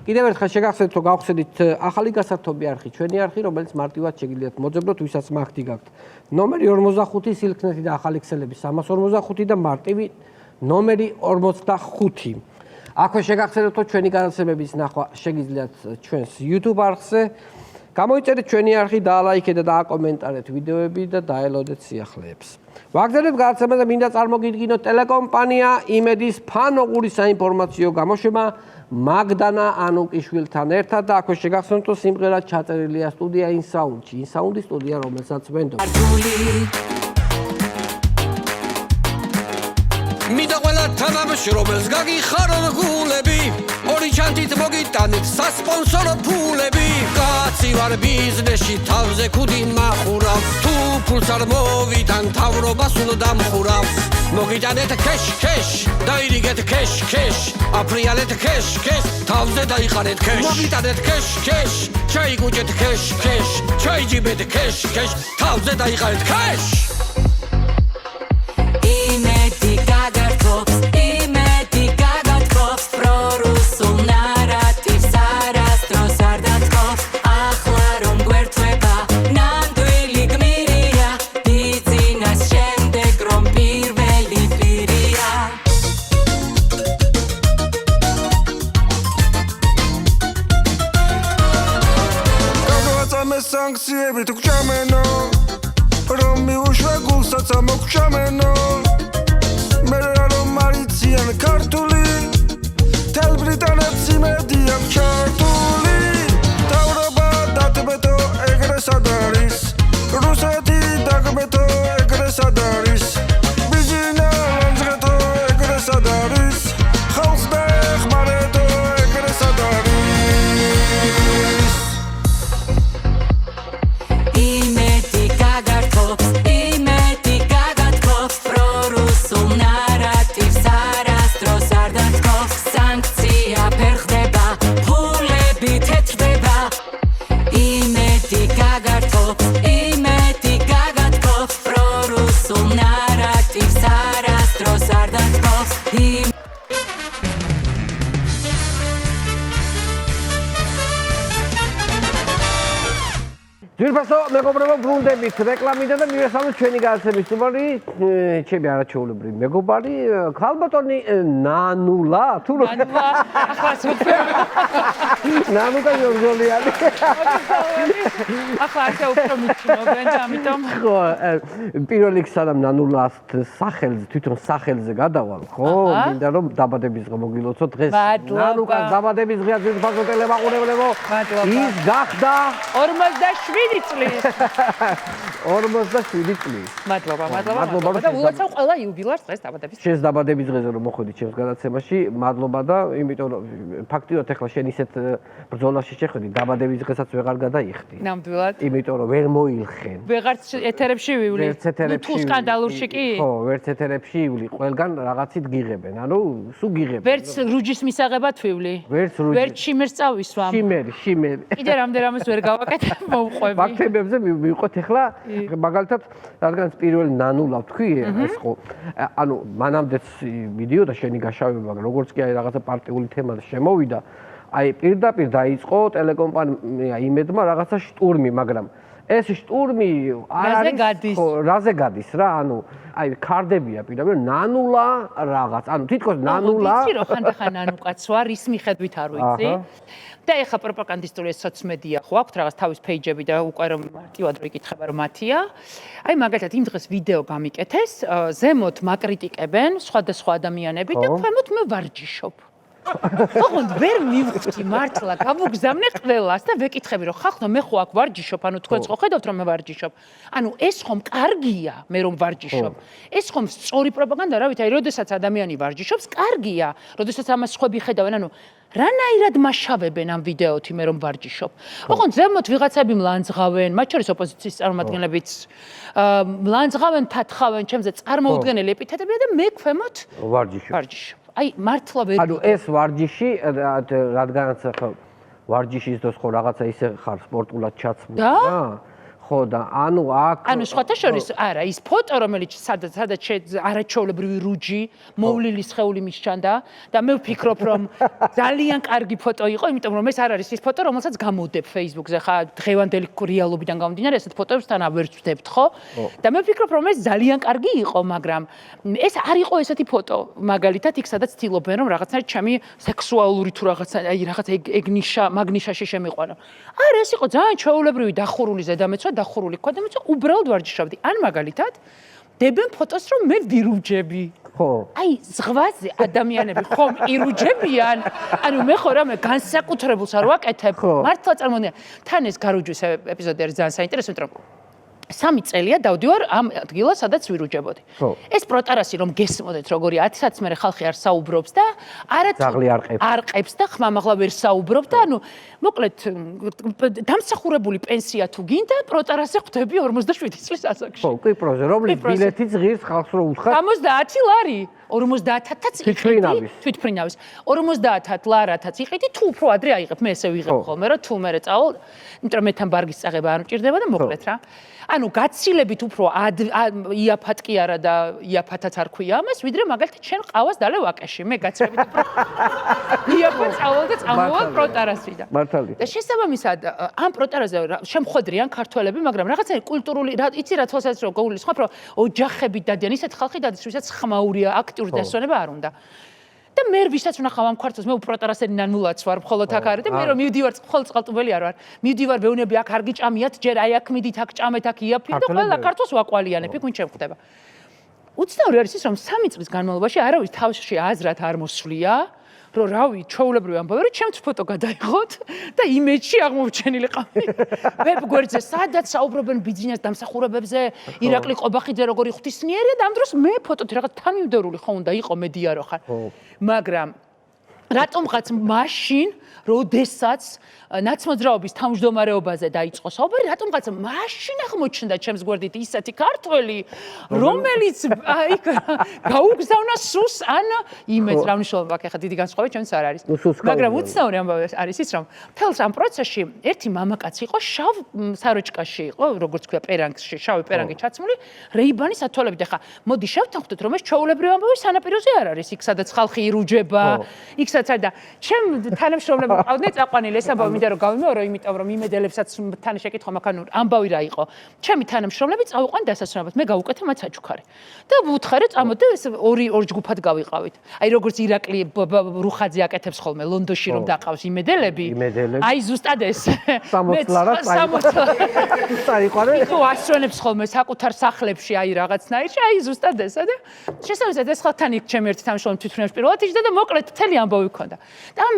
კიდევ ერთხელ შეგახსენებთ, რომ გავხსენით ახალი გასართობი არხი, ჩვენი არხი, რომელიც მარტივად შეგიძლიათ მოძებნოთ, ვისაც მაგთი გაქვთ. ნომერი 45 სილქნეთი და ახალი ქსელები 345 და მარტივი ნომერი 45. აქვე შეგახსენებთ, რომ ჩვენი გადაცემების ნახვა შეგიძლიათ ჩვენს YouTube არხზე. გამოიწერეთ ჩვენი არხი, დაალაიქეთ და დააკომენტარეთ ვიდეოები და დაელოდეთ სიახლეებს. ვაგზავნებთ გადაცემა და მინდა წარმოგიდგინოთ ტელეკომპანია იმედის ფანოყური საინფორმაციო გამოშვება მაგდანა ანუკიშვილთან ერთად და აქვე შეგახსენებთ, რომ სიმღერა ჩაწერილია სტუდია InSound-ში. InSound-ის სტუდია, რომელსაც ვენდობთ. მინდა ყველა თანამშრომელს რომელს გაგიხარონ გულები ორი ჩანთით მოგიტანეთ სასპონსორო ფულები კაცი ვარ ბიზნესში თავზე ქუდი მახურავ თუ ფულს არ მოვიდან თავრობას უნდა მხურავს მოგიტანეთ кэш დაირიგეთ кэш აფრიალეთ кэш თავზე დაიყარეთ кэш მოგიტანეთ кэш ჩაიგუჭეთ кэш ჩაიჯიბეთ кэш თავზე დაიყარეთ кэш Sankcjemi tu kċameno Rommi u xvegul sa camok kċameno Merralo Marizjan kartuli Tel Britanet zimedijam kartuli Tauroba datbeto egresadaris Ruseti dagbeto egresadaris Bizina lanzgeto egresadaris Khalsdech mareto egresadaris ძვირფასო მეგობრებო ბრუნდებით რეკლამიდან და მივესალმოთ ჩვენი გადაცემის სტუმარი ჩემი არაჩვეულებრივი მეგობარი ქალბატონი ნანულა თუ რა ახლა ნანულა ჯორჯოლიანი ახლა ასე უფრო მიჩნობენ და ამიტომ ხო პირველ რიგში სანამ ნანულას სახელზე თვითონ სახელზე გადავალ ხო მინდა რომ დაბადების დღე მოგილოცო დღეს ნანუკას დაბადების დღეა ძვირფასო ტელემაყურებლებო ის გახდა 47 წლის 47 წლის მადლობა და ულოცავ ყველა იუბილარს დღეს დაბადების შენს დაბადების დღეზე რომ მოხვედი ჩემს გადაცემაში მადლობა და იმიტომ რომ ფაქტიურად ახლა შენ ისეთ ბრძოლაში შეხვედი დაბადების დღესაც ვეღარ გადაიხდი ნამდვილად იმიტომ რომ ვერ მოილხენ ვეღარც ეთერებში ვივლი თუ სკანდალურში კი ხო ვერც ეთერებში ივლი ყველგან რაღაცით გიღებენ ანუ სულ გიღებენ ვერც რუჯის მისაღებად ვივლი ვერც შიმერს წავისვამ შიმერი კიდე რამდენადაც ვერ გავაკეთე მოუყვები ფაქტებზე მივყოთ ახლა მაგალითად რადგანაც პირველი ნანულა ვთქვი ეს ხო ანუ მანამდეც მიდიოდა შენი გაშავება მაგრამ როგორც კი აი რაღაცა პარტიული თემა შემოვიდა აი პირდაპირ დაიწყო ტელეკომპანია იმედმა რაღაცა შტურმი მაგრამ ეს შტურმი არ არის რაზე გადის რა ანუ აი კარდებია პირდაპირ ნანულა რაღაც ანუ თითქოს ნანულა ვიცი რომ ხანდახან ნანუკაც ვარ ის მიხედვით არ ვიცი და ეხა პროპაგანდისტული სოციმედია ხო აქვთ რაღაც თავის პეიჯები და უკვე რომ მარტივად რო იკითხება რომ მათია აი მაგალითად იმ დღეს ვიდეო გამიკეთეს ზემოთ მაკრიტიკებენ სხვადასხვა ადამიანები და ქვემოთ მე ვარჯიშობ ოღონდ ვერ მივხვდი მართლა გამოგზავნე ყველას და ვეკითხები რომ ხახნო მე ხო აქ ვარჯიშობ ანუ თქვენც ხო ხედავთ რომ მე ვარჯიშობ ანუ ეს ხომ კარგია მე რომ ვარჯიშობ ეს ხომ სწორი პროპაგანდა რა ვიცი აი როდესაც ადამიანი ვარჯიშობს კარგია როდესაც ამას ხვები ხედავენ ანუ რანაირად მაშავებენ ამ ვიდეოთი მე რომ ვარჯიშობ ოღონდ ზემოთ ვიღაცები მლანძღავენ მათ შორის ოპოზიციის წარმომადგენლებიც მლანძღავენ თათხავენ ჩემზე წარმოუდგენელი ეპითეტებია და მე ქვემოთ ვარჯიშობ აი მართლა ვერ ანუ ეს ვარჯიში რადგანაც ხო ვარჯიშის დროს ხო რაღაცა ისე ხარ სპორტულად ჩაცმული რა ხო და ანუ აქ ანუ სხვათა შორის არა ის ფოტო რომელიც სადაც არაჩვეულებრივი რუჯი მოვლილი სხეული მისჩანდა და მე ვფიქრობ რომ ძალიან კარგი ფოტო იყო იმიტომ რომ ეს არ არის ის ფოტო რომელსაც გამოდებ Facebook-ზე ხა დღევანდელი რეალობიდან გამომდინარე ესეთ ფოტოებს თან ვერ ვწდებთ ხო და მე ვფიქრობ რომ ეს ძალიან კარგი იყო მაგრამ ეს არ იყო ესეთი ფოტო მაგალითად იქ სადაც ცდილობენ რომ რაღაცნაირად ჩემი სექსუალური თუ რაღაცა აი რაღაც მაგნიშაში შემიყვანა არა ეს იყო ძალიან ჩვეულებრივი დახურული ზედამეცვა დახურული ქვა და მეც უბრალოდ ვარჯიშობდი. ან მაგალითად დებენ ფოტოს რომ მე ვირუჯები. ხო. აი ზღვაზე ადამიანები ხომ ირუჯებიან? ანუ მე ხო რამე განსაკუთრებულს არ ვაკეთებ. მართლა წარმოვიდგინე. თან ეს გარუჯვის ეპიზოდი არის ძალიან საინტერესო, იმიტომ რომ 3 წელია დავდივარ ამ ადგილას, სადაც ვირუჯებოდი. ეს პროტარასი რომ გესმოდეთ როგორი 10 საათს მერე ხალხი არ საუბრობს და არყებს და ხმამაღლა ვერ საუბრობ და ანუ მოკლედ დამსახურებული პენსია თუ გინდა პროტარასი ხვდები 47 წლის ასაკში. ხო, კვიპროსზე რომლის ბილეთიც ღირს ხალხს რო უთხარ 70 ლარი 50-ათაც თვითფრინავის 50-ათ ლარათაც იყიდი თუ უფრო ადრე აიღებ მე ესე ვიღებ ხოლმე რა თუ მე წავალ იმიტომ რომ მე თან ბარგის წაღება არ მჭირდება და მოკლედ რა ანუ გაცილებით უფრო იაფად კი არა და იაფათაც არ ქვია ამას ვიდრე მაგალითად შენ ყავას დალე ვაკეში მე გაცილებით უფრო იაფად წავალ და წამოვალ პროტარასიდან მართალია და შესაბამისად ამ პროტარაზე შემხვედრიან ქართველები მაგრამ რაღაცა კულტურული იცი რა თვალსაზრისით რომ გულისხმობ რომ ოჯახები დადიან ისეთ ხალხი დადის ვისაც ხმაურია აქტიური დასვენება არ უნდა და მე ვისაც ვნახავ ამ ქართულს მე უპროტარასები ნანულაც ვარ მხოლოდ აქ არის და მე რომ მივდივარ მხოლოდ წყალტუბელი არ ვარ მივდივარ ვეუნები აქ არ გიჭამიათ ჯერ აი აქ მიდით აქ ჭამეთ აქ იაფი და ყველა ქართულს ვაკვალიანებ იქ ვინ შემხვდება უცნაური არის ის რომ 3 წლის განმავლობაში არავის თავში აზრად არ მოსვლია რომ რავი ჩვეულებრივი ამბავი რომ ჩემს ფოტო გადაიღოთ და იმეჯში აღმოჩენილი ყავი ვებ გვერდზე სადაც საუბრობენ ბიზნეს დამსახურებებზე ირაკლი ყობახიძე როგორი ღვთისმიერია და ამ დროს მე ფოტოთი რაღაც თანმიმდევრული ხო უნდა იყო მედია რო ხარ მაგრამ რატომღაც მაშინ როდესაც ნაცმოძრაობის თავმჯდომარეობაზე დაიწყო საუბარი რატომღაც მაშინ აღმოჩნდა ჩემს გვერდით ისეთი ქართველი რომელიც აი გაუგზავნა სუს ან იმედს რა მნიშვნელობა აქვს ახლა დიდი განსხვავება ჩვენს არ არის მაგრამ უცნაური ამბავი არის ის რომ თელს ამ პროცესში ერთი მამაკაცი იყო შავ საროჭკაში იყო როგორც ქვია პერანგში შავი პერანგი ჩაცმული რეიბანის ათვალებით ახლა მოდი შევთანხმდეთ რომ ეს ჩვეულებრივი ამბავი სანაპიროზე არ არის იქ სადაც ხალხი ირუჯება იქ სადაც არის და ჩემ თანამშრომლებმა ყავდნენ წაყვანილი ეს ამბავი მინდა რომ გავიმეორო იმიტომ რომ იმედელებსაც თან შეკითხვა მაქვს ანუ ამბავი რა იყო ჩემი თანამშრომლები წავიყვან დასასვენებლად მე გავუკეთე მათ საჩუქარი და ვუთხარე წამოდე ეს ორი ჯგუფად გავიყავით აი როგორც ირაკლი რუხაძე აკეთებს ხოლმე ლონდონში რომ დაყავს იმედელები აი ზუსტად ეს 60 ლარად წაიყვანე ხო ასვენებს ხოლმე საკუთარ სახლებში აი რაღაცნაირში აი ზუსტად ესა და შესაძლოა ეს ხალხთან იქ ჩემი ერთი თანამშრომელი თვითმფრინავს პირველად იჯდა და მოკლედ მთელი ამბავი ქონდა და ამ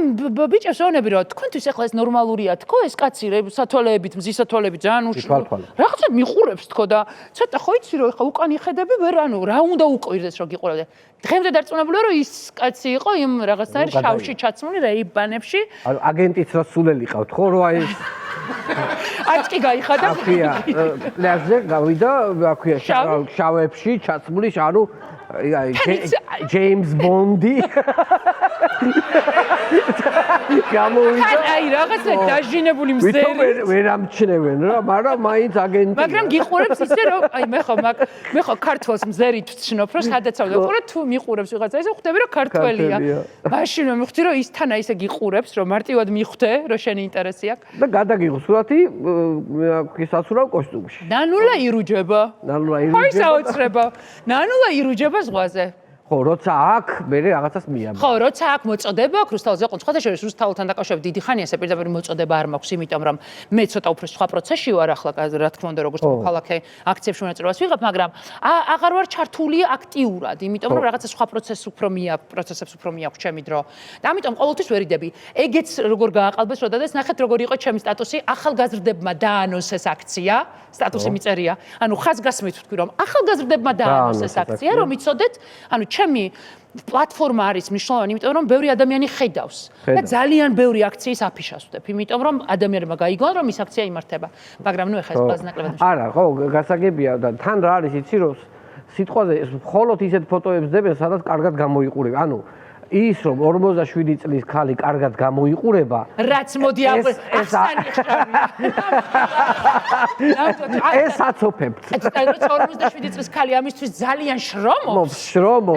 ბიჭებს ვეუბნები რომ თქვენთვის ახლა ეს ნორმალურია თქო ეს კაცი სათვალეებით მზის სათვალეებით ძალიან უშუალო რაღაცა მიყურებს თქო და ცოტა ხო იცი რომ ახლა უკან იხედები ვერ ანუ რა უნდა უყვირდეს რომ გიყურებდე დღემდე დარწმუნებულია რომ ის კაცი იყო იმ რაღაცნაირ შავში ჩაცმული რეიბანებში აგენტიც რა სულელი ყავთ ხო რა ეს აცკი გაიხადა პლაჟზე გავიდა აქვია შავებში ჩაცმული ანუ ჯეიმს ბონდი გამოვიდა აი რაღაცა დაჟინებული მზერი ვერ ამჩნევენ რა მაგრამ მაინც აგენტია მაგრამ გიყურებს ისე რომ აი მე ხო ქართულს მზერით ვცნობ რომ სადაც ავდა ყურე თუ მიყურებს ვიღაცა ისე ხვდები რომ ქართველია მაშინ რომ მივხვდი რომ ის თანა ისე გიყურებს რომ მარტივად მიხვდე რომ შენი ინტერესი აქვს და გადაგიღო სურათი გისაცურავ კოსტუმში ნანულა ირუჯება ნანულა ხო საოცრება ნანულა ირუჯება ზღვაზე ხო, როცა აქ მე რაღაცას მიაბა. ხო, როცა აქ მოწოდება აქვს რუსთაველზე ყო, სხვათა შორის რუსთაველთან დაკავშირებით დიდი ხანია პირდაპირ მოწოდება არ მაქვს, იმიტომ რომ მე ცოტა უფრო სხვა პროცესში ვარ ახლა, რა თქმა უნდა, როგორც მოქალაქე აქციებში მონაწილეობას ვიღებ, მაგრამ აღარ ვარ ჩართული აქტიურად, იმიტომ რომ რაღაცა სხვა პროცესებს უფრო მიაქვს ჩემი დრო. და ამიტომ ყოველთვის ვერიდები. ეგეც როგორ გააყალბეს, როდესაც ნახეთ როგორ იყო ჩემი სტატუსი, ახალგაზრდებმა დაანონსეს აქცია, სტატუსი მიწერია. ანუ ხაზგასმით ვთქვი, რომ ახალგაზრდებმა დაანონსეს აქცია, რომ იცოდეთ, ანუ ჩემი პლატფორმა არის მნიშვნელოვანი, იმიტომ რომ ბევრი ადამიანი ხედავს და ძალიან ბევრი აქციის აფიშას ვდებ, იმიტომ რომ ადამიანებმა გაიგონონ, რომ ის აქცია იმართება. მაგრამ ნუ ეხლა ეს ბაზნაკლებად. არა, ხო, გასაგებია და თან რა არის იცი რომ სიტყვაზე მხოლოდ ისეთ ფოტოებს დებენ, სადაც კარგად გამოიყურება. ანუ ის რომ 47 წლის ქალი კარგად გამოიყურება, რაც მოდი ახსანი ეს აცოფებთ. 47 წლის ქალი ამისთვის ძალიან შრომობს.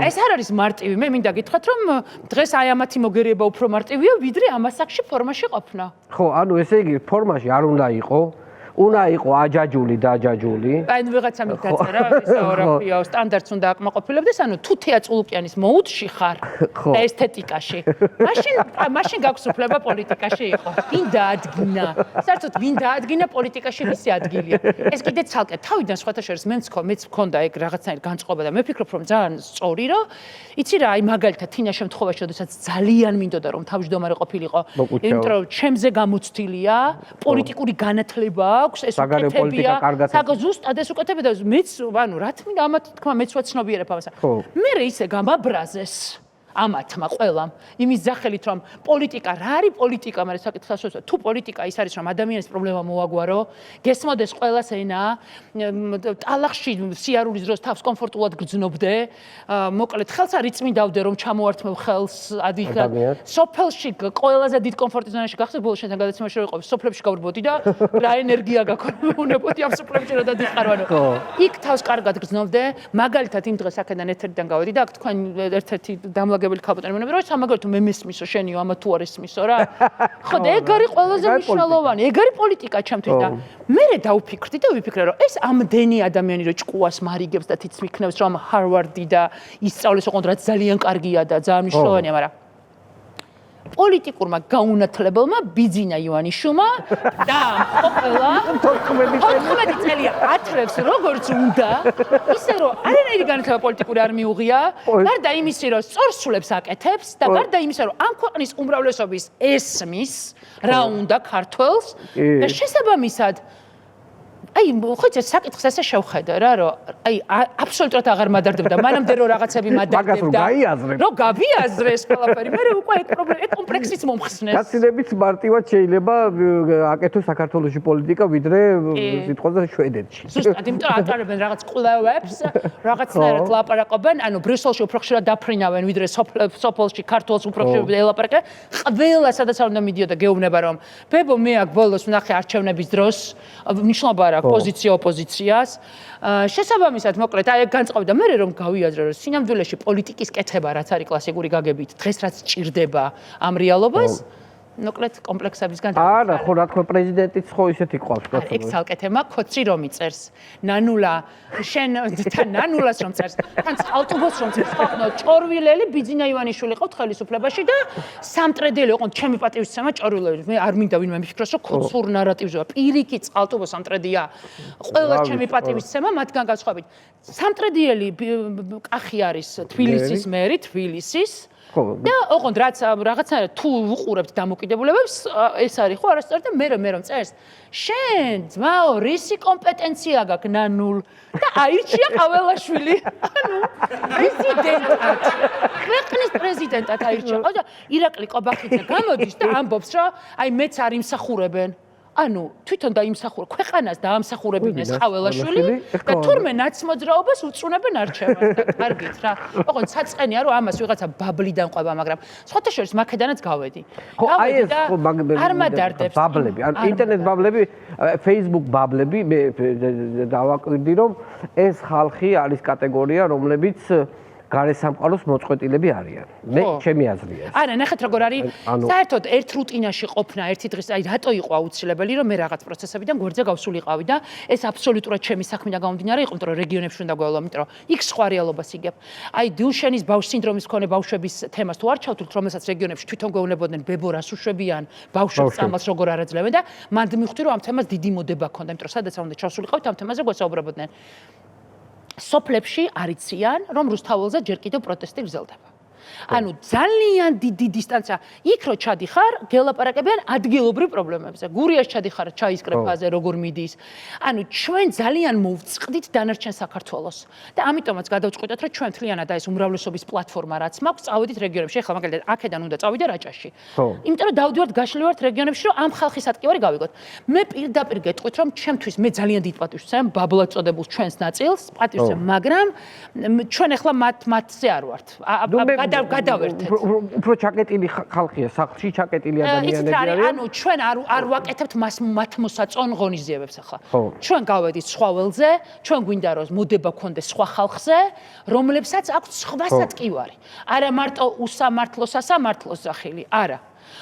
ეს არ არის მარტივი. მე მინდა გითხრათ, რომ დღეს აი ამათი მოგერიება უფრო მარტივია, ვიდრე ამასაკში ფორმაში ყოფნა. ხო, ანუ ესე იგი ფორმაში არ უნდა იყო. უნდა იყო აჯაჯული და აჯაჯული. აი ნუ ვიღაცა მიგაწერა, ისაორაფიაო, სტანდარტს უნდა აკმაყოფილებდეს, ანუ თუ თეა წულუკიანის მოუდში ხარ ესთეტიკაში. მაშინ გაქვს უფლება პოლიტიკაში იყო. ვინ დაადგინა? საერთოდ ვინ დაადგინა პოლიტიკაში ვისი ადგილია? ეს კიდე ცალკე თავიდან სხვათა შორის მეც მქონდა ეგ რაღაცნაირ განწყობა და მე ვფიქრობ, რომ ძალიან სწორი რომ იცი რა, აი მაგალითად თინა შემთხვევაში, როდესაც ძალიან მინდოდა რომ თავმჯდომარე ყოფილიყო, იმიტომ რომ ჩემზე გამოცდილია პოლიტიკური განათლება ეს უკეთებია. ზუსტად ეს უკეთებია და მეც, ანუ რა თქმა უნდა, ამათ თქმა მეც ვაცნობიერებ ამასა. მე ისე გამაბრაზეს ამათმა ყველამ იმის ძახელით რომ პოლიტიკა რა არის პოლიტიკა, მაგრამ საკითხს შევსვა თუ პოლიტიკა ის არის რომ ადამიანის პრობლემა მოაგვარო, გესმოდეს ყველას ენა, ტალახში სიარულის დროს თავს კომფორტულად გრძნობდე, მოკლედ ხელს არ იწმინდავდე რომ ჩამოართმევ ხელს ადიხად. სოფელში ყველაზე დიდ კომფორტის ზონაში გახსოვთ ბოლოს შენთან გადაცემაში რომ იყო, სოფლებში გავრბოდი და რა ენერგია გაქონებოდი ამ სოფლებში რომ დადიხარ, ანუ იქ თავს კარგად გრძნობდე, მაგალითად იმ დღეს აქედან ეთერიდან გავედი და აქ თქვენ ერთ-ერთი დამლაგ ქალბატონი მონები რომ სამაგალითო მე მესმისო შენიო ამა თუ არ ესმისო რა. ხო და ეგ არის ყველაზე მნიშვნელოვანი. ეგ არის პოლიტიკა ჩემთვის და მე დავფიქრდი და ვიფიქრე რომ ეს ამდენი ადამიანი რომ ჭკუას მარიგებს და თიც მიქნევს რომ ჰარვარდი და ისწავლეს ოღონდ რაც ძალიან კარგია და ძალიან მნიშვნელოვანია, მაგრამ პოლიტიკურმა გაუნათლებელმა ბიძინა იოანიშვილმა და ყოფილა 14 წელი ათრევს როგორც უნდა, ისე რომ არანაირი განათლება პოლიტიკური არ მიუღია, გარდა იმისა რომ სწორსულებს აკეთებს და გარდა იმისა რომ ამ ქვეყნის უმრავლესობის ესმის რა უნდა ქართველს და შესაბამისად აი ხო ეს საკითხს ესე შევხედე რა რომ აი აბსოლუტურად აღარ მადარდებდა მანამდე რომ რაღაცები მადარდებდა რომ გავიაზრეს ყველაფერი მე უკვე ეგ კომპლექსიც მომხსნეს გაცილებით მარტივად შეიძლება აკეთოს საქართველოში პოლიტიკა ვიდრე სიტყვაზე შვედეთში ზუსტად იმიტომ რომ ატარებენ რაღაც კვლევებს რაღაცნაირად ლაპარაკობენ ანუ ბრიუსელში უფრო ხშირად დაფრინავენ ვიდრე სოფელში ქართულს უფრო ხშირად ელაპარაკენ ყველა სადაც არ უნდა მიდიოდა გეუბნება რომ ბებო მე აქ ბოლოს ვნახე არჩევნების დროს ნიშნობა არა პოზიცია ოპოზიციას. შესაბამისად, მოკლედ, აი ეგ განწყობი და მე რომ გავიაზრე, რომ სინამდვილეში პოლიტიკის კეთება რაც არის კლასიკური გაგებით, დღეს რაც ჭირდება ამ რეალობას, მოკლედ კომპლექსებისგან არა, ხო რა თქმა პრეზიდენტიც ხო ისეთი ყავს, რა თქმა უნდა. ეგ ცალკეთემა ქოცი რომ იწერს. ნანულა, შენ თან ნანულას რომ წერს, თან ავტობუსს რომ წერს, ხო, ჭორვილელი ბიძინა ივანიშვილი ყავთ ხელისუფლებაში და სამტრედელი იყო ჩემი პატივისცემა ჭორვილელი. მე არ მინდა ვინმე მიფიქროს, რომ ქოცურ ნარატივზეა. პირიქით ავტობუს სამტრედია. ყველა ჩემი პატივისცემა მათგან განსხვავებით. სამტრედიელი კახი არის თბილისის მერი, თბილისის და ოღონდ რაც რაღაცნაირად თუ უყურებთ დამოკიდებულებებს ეს არის ხო არასწორი და მე რომ წერს შენ ძმაო რისი კომპეტენცია გაქვს ნანულ და აირჩია ყაველაშვილი ანუ პრეზიდენტად ქვეყნის პრეზიდენტად აირჩია და ირაკლი ყობახიძე გამოდის და ამბობს რომ აი მეც არ იმსახურებენ ანუ თვითონ დაიმსახურა ქვეყანას დაამსახურებინეს ყაველაშვილი და თურმე ნაცმოძრაობას უწუნებენ არჩევანს და კარგით რა. ოღონდ საწყენია რომ ამას ვიღაცა ბაბლიდან ყვება, მაგრამ სხვათა შორის მაქედანაც გავედი. ხო აი ეს ხო არ მადარდებს. ბაბლები, ან ინტერნეტ ბაბლები, Facebook ბაბლები, მე დავაკვირდი რომ ეს ხალხი არის კატეგორია, რომლებიც გარესამყაროს მოწყვეტილები არიან. მე ჩემი აზრია ეს. არა, ნახეთ როგორ არის. საერთოდ ერთ რუტინაში ყოფნა ერთი დღის, აი რატო იყო აუცილებელი, რომ მე რაღაც პროცესებიდან გვერდზე გავსულიყავი და ეს აბსოლუტურად ჩემი საქმიდან გამომდინარე იყო, იმიტომ რომ რეგიონებში უნდა გველო, იმიტომ რომ იქ სხვა რეალობას იგებ. აი დიუშენის ბავშვის სინდრომის მქონე ბავშვების თემას თუ არ ჩავთვლით, რომელსაც რეგიონებში თვითონ გვეუბნებოდნენ ბებორას უშვებიან, ბავშვებს წამალს როგორ არაძლევენ და მანდ მივხვდი რომ ამ თემას დიდი მოდება ჰქონდა, იმიტომ რომ სადაც არ უნდა ჩავსულიყავით ამ თემაზე გვესაუბრებოდნენ. სოფლებში არიციან, რომ რუსთაველზე ჯერ კიდევ პროტესტი გრძელდება. ანუ ძალიან დიდი დისტანცია. იქ რო ჩადიხარ, გელაპარაკებიან ადგილობრივ პრობლემებზე. გურიაში ჩადიხარ, ჩაისკრეფაზე როგორ მიდის. ანუ ჩვენ ძალიან მოვწყდით დანარჩენ საქართველოს. და ამიტომაც გადავწყვიტეთ, რომ ჩვენ თლიანად ეს უმრავლესობის პლატფორმა რაც მაქვს, წავედით რეგიონებში. ეხლა მაგალითად, აქედან უნდა წავიდე რაჭაში. იმიტომ რომ დავდივართ გაშლილი ვართ რეგიონებში, რომ ამ ხალხის ატკივარი გავიგოთ. მე პირდაპირ გეტყვით, რომ ჩემთვის მე ძალიან დიდ პატივს ვცემ ბაბლად წოდებულ ჩვენს ნაწილს, პატივს ვცემ, მაგრამ ჩვენ ეხლა მათზე არ ვართ. გადავერთეთ. უფრო ჩაკეტილი ხალხია, სახლში ჩაკეტილი ადამიანები არიან. ანუ ჩვენ არ ვაკეთებთ მათ მოსაწონ ღონისძიებებს ახლა. ჩვენ გავედით სხვა ველზე, ჩვენ გვინდა რომ მოდება გქონდეს სხვა ხალხზე, რომლებსაც აქვს სხვა სატკივარი. არა მარტო უსამართლო სასამართლოს სახელი, არა.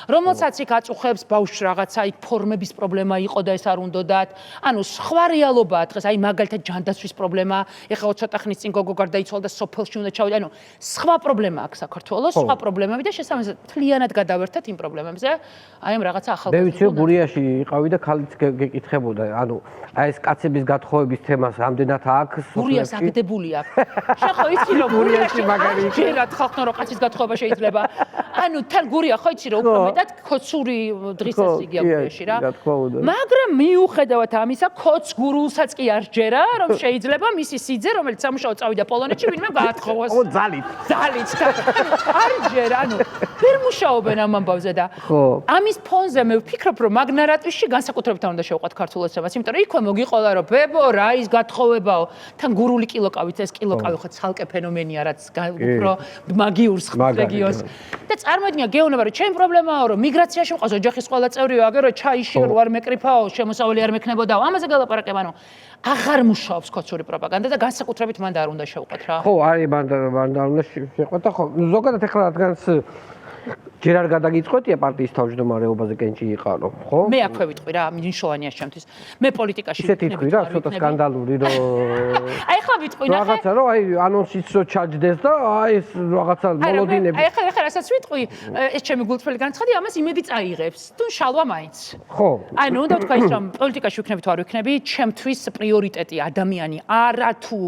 რომელსაც იქ აწუხებს ბავშვს რაღაცა იქ ფორმების პრობლემა იყო და ეს არ უნდათ. ანუ სხვა რეალობაა დღეს, აი მაგალითად ჯანდაცვის პრობლემა, ეხლა ცოტა ხნის წინ გოგო გარდაიცვალა და სოფელში უნდა ჩავიდე. ანუ სხვა პრობლემა აქვს საქართველოს, სხვა პრობლემები და შესაბამისად თლიანად გადავერთეთ იმ პრობლემებზე. აი ამ რაღაცა ახალგაზრდა. მე ვიცი გურიაში იყავი და ხალით გეკითხებოდა, ანუ აი ეს კაცების გათხოვების თემას ამდენად აქვს სოფლებში. გურიას აგდებული აქვს. შეხო იცი რომ გურიაში მაგარი ჯერად ხალხო რომ კაცის გათხოვება შეიძლება. ანუ თან გურია ხო იცი რომ მეტად ქოცური დღისასიგია გურიაში რა. მაგრამ მიუხედავად ამისა, ქოც გურულსაც კი არ ჯერა, რომ შეიძლება მისი სიძე, რომელიც სამუშაოდ წავიდა პოლონეთში, ვინმე გაათხოვოს. ო, ძალით. არ ჯერა, ანუ ვერ მუშაობენ ამ ამბავზე და ამის ფონზე მე ვფიქრობ, რომ მაგნარატვისში განსაკუთრებით არ უნდა შევყვათ ქართულ ოცნებას, იმიტომ რომ იქვე მოგიყოლა, რომ ბებო რა ის გათხოვებაო, თან გურული კილოკავით, ეს კილოკავი ხო ცალკე ფენომენია, რაც უფრო მაგიურს ხმის რეგიონს. და წარმოიდგინე გეუბნება, რომ ჩემი პრობლემაა, რომ მიგრაციაში მყავს ოჯახის ყველა წევრი, აგერო ჩაიში არ მეკრიფაო, შემოსავალი არ მექნებოდაო, ამაზე გელაპარაკებ, ანუ აღარ მუშაობს ქოცური პროპაგანდა და განსაკუთრებით მანდ არ უნდა შევყვათ რა. ხო, არის მანდ არ უნდა შევყვათ და ხო, ზოგადად ეხლა რადგანაც ჯერ არ გადაგიწყვეტია პარტიის თავმჯდომარეობაზე კენჭი იყარო, ხო? მე აქვე ვიტყვი რა, მნიშვნელოვანია ჩემთვის. მე პოლიტიკაში ისეთი თქვი რა, ცოტა სკანდალური რომ აი ახლა ვიტყვი ნახე. რაღაცა რომ აი ანონსიც რო ჩაჯდეს და აი ეს რაღაცა მოლოდინები. აი ახლა რასაც ვიტყვი, ეს ჩემი გულწრფელი განცხადი, ამას იმედი წაიღებს. თუ შალვა მაინც. ხო. ანუ უნდა ვთქვა ის რომ პოლიტიკაში ვიქნები თუ არ ვიქნები, ჩემთვის პრიორიტეტი ადამიანი არა თუ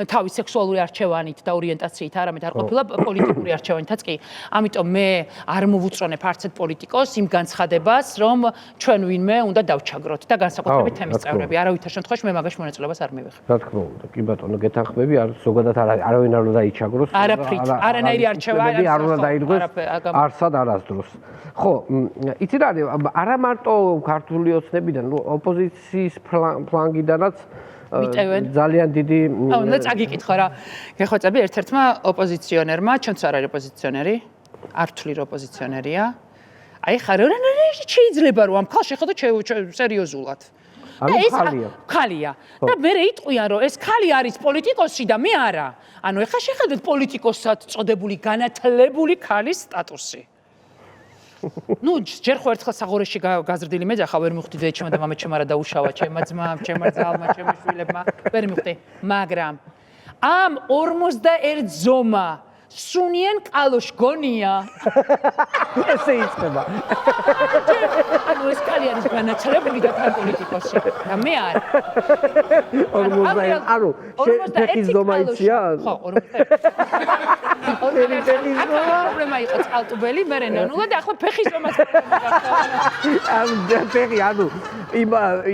თავის სექსუალური არჩევანით და ორიენტაციით, არამედ არ ყოფილა პოლიტიკური არჩევანითაც კი. ამიტომ მე არ მოვუწონებ არცეთ პოლიტიკოს იმ განცხადებას, რომ ჩვენ ვინმე უნდა დავჩაგროთ და განსაკუთრებით თემის წევრები. არავითარ შემთხვევაში მე მაგაში მონაწილეობას არ მივიღებ. რა თქმა უნდა, კი ბატონო, გეთანხმები, არ ზოგადად არავინ არ უნდა დაიჩაგროს. არაფრით, არანაირი არჩევანი არ უნდა დაირღვეს არსად არასდროს. ხო, იცი რა არის, არა მარტო ქართული ოცნებიდან, ოპოზიციის ფლანგიდანაც ძალიან დიდი უნდა წაგიკითხო რა. გეხვეწები ერთ-ერთმა ოპოზიციონერმა, ჩვენც არ არის ოპოზიციონერი, არ ვთვლი რომ ოპოზიციონერია. აი ხარ რა შეიძლება რომ ამ ხალხი ხედო სერიოზულად. ანუ ხალია. ხალია. და მე იტყვიან რომ ეს ხალი არის პოლიტიკოსი და მე არა. ანუ ეხლა შეხედეთ პოლიტიკოსად წოდებული განათლებული ხალის სტატუსი. ნუ ჯერ ხო ერთხელ საღორეში გაზრდილი მეძახა ვერ მივხვდი ძეჩმა და მამაჩემ არა დაუშავა ჩემმა ძმამ, ჩემმა ძალმა, ჩემმა შვილებმა, ვერ მივხვდი. მაგრამ ამ 41 ზომა სუნიან კალოშ გონია. ესე იწყება. ანუ ეს კალი არის განაცხადებული და თან პოლიტიკოსი. და მე არ. 41 ანუ ფეხის ზომა იცია? ხო, 41. პრობლემა იყო წყალტუბელი, მე რენანულა და ახლა ფეხის ზომას ანუ ფეხი ანუ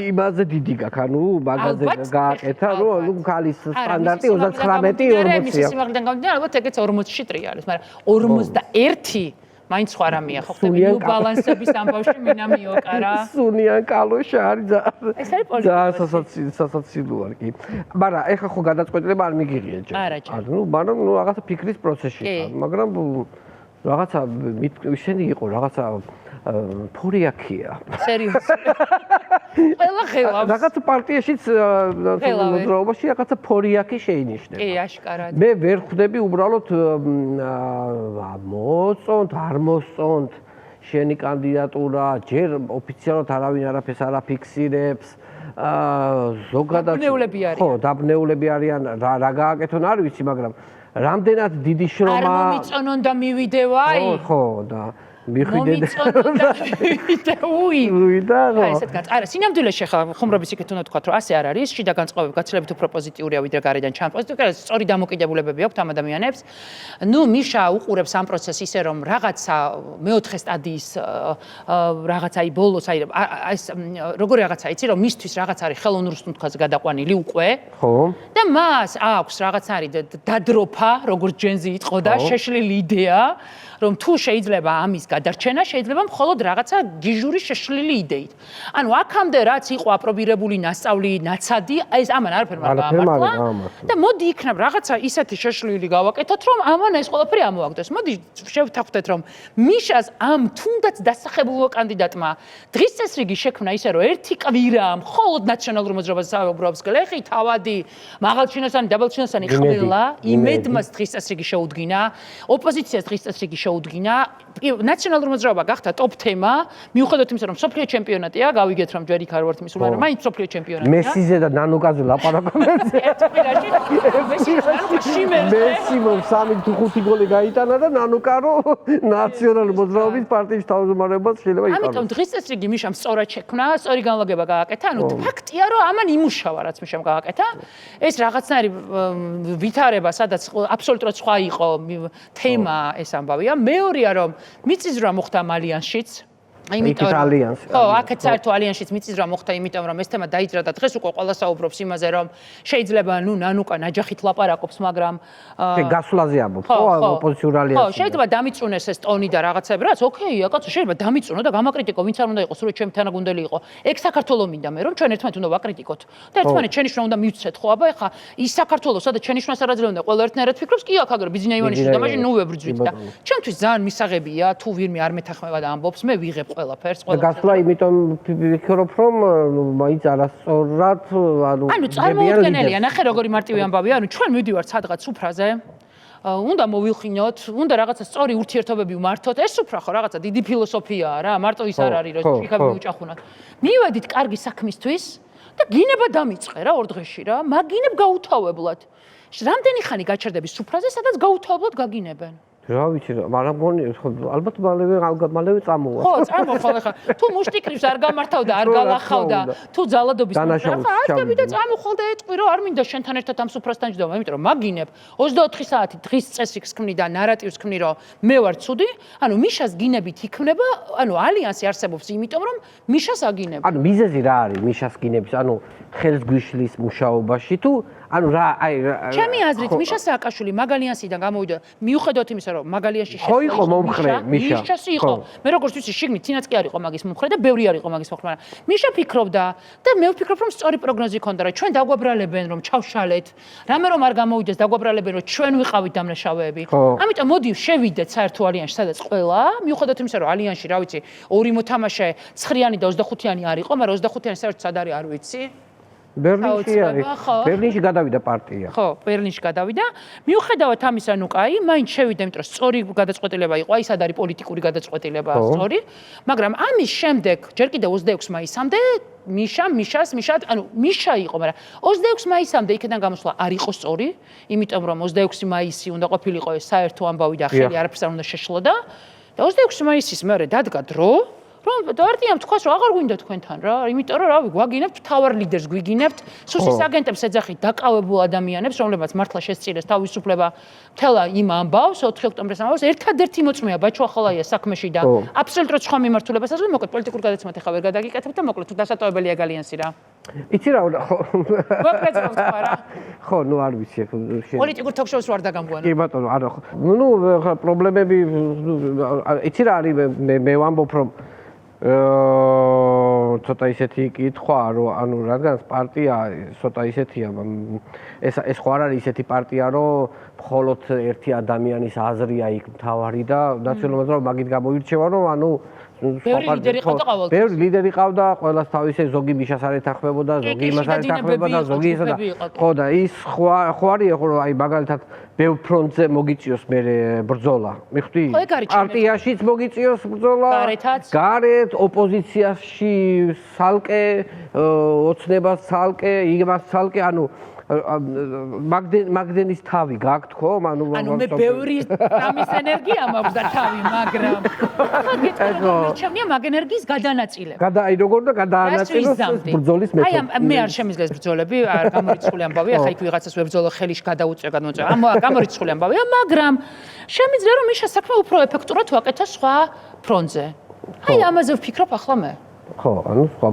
იმაზე დიდი გაქვს, ანუ მაგაზე გააკეთა, რომ ნუ ქალის სტანდარტი 39-40-ია. მისი სიმაღლიდან გამომდინარე, ალბათ ეგეც 40-ში ტრიალის, მაგრამ 41 მაინც სხვა რამეა, ხო ხტები ნუ ბალანსების ამბავში მინამიოკა რა. სუნიან კალოშა არის ეს არის პოლიტიკა. სასაცილო არ კი. მაგრამ ეხლა ხო გადაწყვეტილება არ მიგიღია ჯერ. ანუ მაგრამ ნუ რაღაცა ფიქრის პროცესში ხარ, მაგრამ რაღაცა ისენი იყო, რაღაცა ფორიაქია. სერიოზულად. ყველა ხელავს. რაღაც პარტიაშიც მოძრაობაში რაღაცა ფორიაქი შეინიშნება. კი, აშკარად. მე ვერ ხვდები უბრალოდ მოწონთ, არ მოსწონთ შენი კანდიდატურა, ჯერ ოფიციალურად არავინ არაფერს არ აფიქსირებს. ზოგადად დაბნეულები არიან. ხო, დაბნეულები არიან, რა გააკეთონ არ ვიცი, მაგრამ რამდენად დიდი შრომა არ მომიწონონ და მივიდევ აი. ხო, და მიხვიდე მომიწონონ და მივიდე უი. და აი ესეთ განს. არა, სინამდვილეში ხა ხუმრობის იქით უნდა თქვა, რომ ასე არ არის. შიდა განწყობები გაცილებით უფრო პოზიტიურია ვიდრე გარედან ჩამწვეს. სწორი დამოკიდებულებები აქვს ამ ადამიანებს. ნუ მიშა უყურებს ამ პროცესს ისე რომ რაღაცა მეოთხე სტადიის რაღაც აი ბოლოს აი ეს როგორი რაღაცა იცი რომ მისთვის რაღაც არის ხელოვნურ სტუნთქაზე გადაყვანილი უკვე. ხო. და მას აქვს რაღაც არის დადროფა, როგორც ჯენზი იყო და შეშლილი იდეა, რომ თუ შეიძლება ამის გადარჩენა, შეიძლება მხოლოდ რაღაცა გიჟური შეშლილი იდეით. ანუ აქამდე რაც იყო აპრობირებული ნასწავლი, ნაცადი, ეს ამან არაფერმა გაამართლა. და მოდი იქნებ რაღაცა ისეთი შეშლილი გავაკეთოთ, რომ ამან ეს ყველაფერი ამოაგდეს. მოდი შევთანხმდეთ, რომ მიშას ამ თუნდაც დასახებულო კანდიდატმა დღის წესრიგი შექმნა ისე, რომ ერთი კვირა მხოლოდ ნაციონალურ მოძრაობას საუბრობს გლეხი, თავადი, მაღალჩინოსანი, დაბალჩინოსანი ყველა იმედმას დღის წესრიგი შეუდგინა, ოპოზიციას დღის წესრიგი შეუდგინა. ნაციონალურ მოძრაობა გახდა ტოპ თემა, მიუხედავად იმისა, რომ მსოფლიო ჩემპიონატია, გავიგეთ რომ ჯერ იქ არ ვართ მისული, მაგრამ მაინც მსოფლიო ჩემპიონატია. მესიზე და ნანუკაზე ლაპარაკობენ. მესი მომ 3 თუ 5 გოლი გაიტანა და ნანუკარო ნაციონალური მოძრაობის პარტიის თავმჯდომარეობას შეიძლება იტანოს. ამიტომ დღის წესრიგი მიშამ სწორად შექმნა, სწორი განლაგება გააკეთა. ანუ ფაქტია, რომ ამან იმუშავა, რაც მიშამ გააკეთა. ეს რაღაცნაირი ვითარება, სადაც აბსოლუტურად სხვა იყო თემა ეს ამბავია. მეორეა, რომ მიწისძვრა მოხდა ამ ალიანსშიც. იქით ალიანსი. ხო, აქეთ საერთო ალიანსშიც მიწისძვრა მოხდა, იმიტომ რომ ეს თემა დაიძრა და დღეს უკვე ყველა საუბრობს იმაზე, რომ შეიძლება ნუ ნანუკა ნაჯახით ლაპარაკობს, მაგრამ გასვლაზე ამბობ, ხო, ოპოზიციურ ალიანსში. ხო, შეიძლება დამიწუნეს ეს ტონი და რაღაცები, რაც ოკეია, კაცო, შეიძლება დამიწუნო და გამაკრიტიკო, ვინც არ უნდა იყოს, სულ ჩემი თანაგუნდელი იყო. ეგ საქართველოს მინდა მე, რომ ჩვენ ერთმანეთს უნდა ვაკრიტიკოთ. და ერთმანეთს შენიშვნა უნდა მივცეთ, ხო, აბა, ეხა ის საქართველოს, სადაც შენიშვნას არ აძლევდა, ყველა ერთნაირად ფიქრობს, კი აქ აგერ ბიზნია ივანიშვილი და მაშინ ნუ ვებრძვით და ჩემთვის ძალიან მისაღებია, თუ ვირმე არ მეთანხმება და ამბობს, მე ვიღებ ყველაფერს, და გასვლა იმიტომ ვფიქრობ, რომ მაინც არასწორად, ანუ წარმოუდგენელია, ნახე როგორი მარტივი ამბავია, ანუ ჩვენ მივდივართ სადღაც სუფრაზე. უნდა მოვიხინოთ, უნდა რაღაცა სწორი ურთიერთობები ვმართოთ. ეს სუფრა ხო რაღაცა დიდი ფილოსოფიაა რა, მარტო ის არ არის, რომ იქა მიუჭახუნოთ. მივედით კარგი საქმისთვის და გინება დამიწყე რა ორ დღეში რა, მაგინებ გაუთავებლად. რამდენი ხანი გაჩერდები სუფრაზე, სადაც გაუთავებლად გაგინებენ. რა ვიცი რა, მაგრამ მგონი ალბათ მალევე წამოვა. ხო, წამოხვალ ახლა. თუ მუშტიკრიფს არ გამართავდა, არ გალახავდა, თუ ძალადობის მომხრა, ატკები და წამოხვალ და ეტყვი რომ არ მინდა შენთან ერთად ამ სუფრასთან ჯდომა, იმიტომ რომ მაგინებ 24 საათი დღის წესრიგს ქმნი და ნარატივს ქმნი რომ მე ვარ ცუდი, ანუ მიშას გინებით იქნება, ანუ ალიანსი არსებობს იმიტომ რომ მიშას აგინებ. ანუ მიზეზი რა არის მიშას გინების, ანუ ხელს გვიშლის მუშაობაში თუ ანუ რა აი ჩემი აზრით მიშა სააკაშვილი მაგალიანსიდან გამოვიდა მიუხედავად იმისა რომ მაგალიანში ხო იყო მომხრე მიშას იყო მე როგორც ვიცი შიგნით თინაც კი არ იყო მაგის მომხრე და ბევრი არ იყო მაგის მომხრე მაგრამ მიშა ფიქრობდა და მე ვფიქრობ რომ სწორი პროგნოზი ქონდა რომ ჩვენ დაგვაბრალებენ რომ ჩავშალეთ რამე რომ არ გამოიდეს დაგვაბრალებენ რომ ჩვენ ვიყავით დამნაშავეები ამიტომ მოდი შევიდეთ საერთო ალიანსში სადაც ყველა მიუხედავად იმისა რომ ალიანსში რა ვიცი ორი მოთამაშე 9-იანი და 25-იანი არ იყო მაგრამ 25-იანი საერთოდ სად არის არ ვიცი ბერლინში არის. ბერლინში გადავიდა პარტია. ხო, ბერლინში გადავიდა. მიუხედავად ამისა, ნუ კაი, მაინც შევიდა, იმიტომ რომ სწორი გადაწყვეტილება იყო, აი სად არის პოლიტიკური გადაწყვეტილება, სწორი. მაგრამ ამის შემდეგ, ჯერ კიდევ 26 მაისამდე მიშას, ანუ მიშა იყო, მაგრამ 26 მაისამდე იქიდან გამოსვლა არ იყო სწორი, იმიტომ რომ 26 მაისი უნდა ყოფილიყო ეს საერთო ამბავი და ხელი არაფერს არ უნდა შეშლოდა. და 26 მაისის მერე დადგა დრო რომ პარტიამ თქვას რომ აღარ გვინდა თქვენთან რა, იმიტომ რომ რავი, გვაგინებთ თავარ ლიდერს გვიგინებთ, სუსის აგენტებს ეძახით დაკავებულ ადამიანებს, რომლებმაც მართლა შესწირეს თავისუფლება მთელა იმ ამბავს, 4 ოქტომბრის ამბავს, ერთადერთი მოწმეა ბაჩო ახალაია საქმეში და აბსოლუტურად სხვა მიმართულებას აქვს, მოკლედ პოლიტიკურ გადაცემად ახლა ვერ გადაგიკეთებ და მოკლედ თუ დასატოვებელია ალიანსი რა. იცი რა, ხო. მოკლედ თქვა რა. ხო, ნუ არ ვიცი, პოლიტიკურ თოქ-შოუს ვარ დაგამგვანა. კი ბატონო, არა ხო. ნუ პრობლემები იცი რა არის მე ვამბობ რომ ცოტა ისეთი კითხვა რომ ანუ რადგანაც პარტია ცოტა ისეთია ეს ხო არ არის ისეთი პარტია რომ მხოლოდ ერთი ადამიანის აზრია იქ მთავარი და ნაციონალურ მოძრაობა მაგით გამოირჩევა რომ ანუ ბევრი ლიდერი ყავდა ყოველთვის. ბევრი ლიდერი ყავდა, ყველას თავისი ზოგი მიშას არ ეთანხმებოდა, ზოგი იმას არ ეთანხმებოდა, ზოგი ისა და ხო და ის ხო არია ხო აი მაგალითად ბევრ ფრონტზე მოგიწიოს მე ბრძოლა. მიხვდი? პარტიაშიც მოგიწიოს ბრძოლა, გარეთ ოპოზიციაში სალკე, ოცნებას სალკე, იმას სალკე, ანუ მაგდენის თავი გაქვთ ხო? ანუ მე ბევრი ამის ენერგია მაქვს და თავი, მაგრამ ჩემია მაგ ენერგიის გადანაწილება. აი როგორ და გადაანაწილოს ბრძოლის მეთოდი. აი მე არ შემიძლია ბრძოლები, არ გამორიცხული ამბავია, ხა იქ ვიღაცას ვებრძოლო ხელის გადაუწევ, გადმოწევ. გამორიცხული ამბავია, მაგრამ შემიძლია რომ ის საქმე უფრო ეფექტურად ვაკეთო სხვა ფრონტზე. აი ამაზე ვფიქრობ ახლა მე. ხო, ანუ სხვა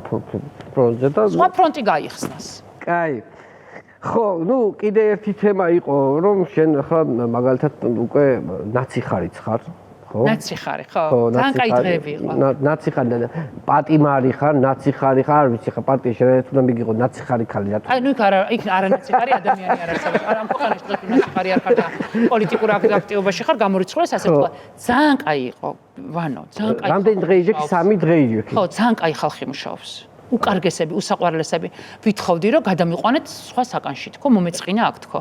ფრონტზე და სხვა ფრონტი გაიხსნას. კაი. ხო, ნუ კიდე ერთი თემა იყო, რომ შენ ახლა მაგალითად უკვე ნაცი ხარიც ხარ, ხო? ნაცი ხარი, ხო? ძალიან კაი დღეები იყო. ნაცი ხარ და პატიმარი ხარ, ნაცი ხარი ხარ, არ ვიცი ხა პარტიაში რა უნდა მიგიღო ნაცი ხარი ხალი რატო? აი ნუ იქ არა ნაცი ხარი ადამიანი არ არსებობს. არა ამ ქვეყანაში დღეს ნაცი ხარი არ ხარ და პოლიტიკურ აქტივობაში ხარ, გამორიცხულეს ასე თქვა. ძალიან კაი იყო, ვანო, ძალიან კაი. რამდენი დღე იჯექი? 3 დღე იჯექი. ხო, ძალიან კაი ხალხი მუშაობს. უკარგესები, უსაყვარლესები ვითხოვდი რომ გადამიყვანეთ სხვა საკანში თქო მომეწყინა აქ თქო.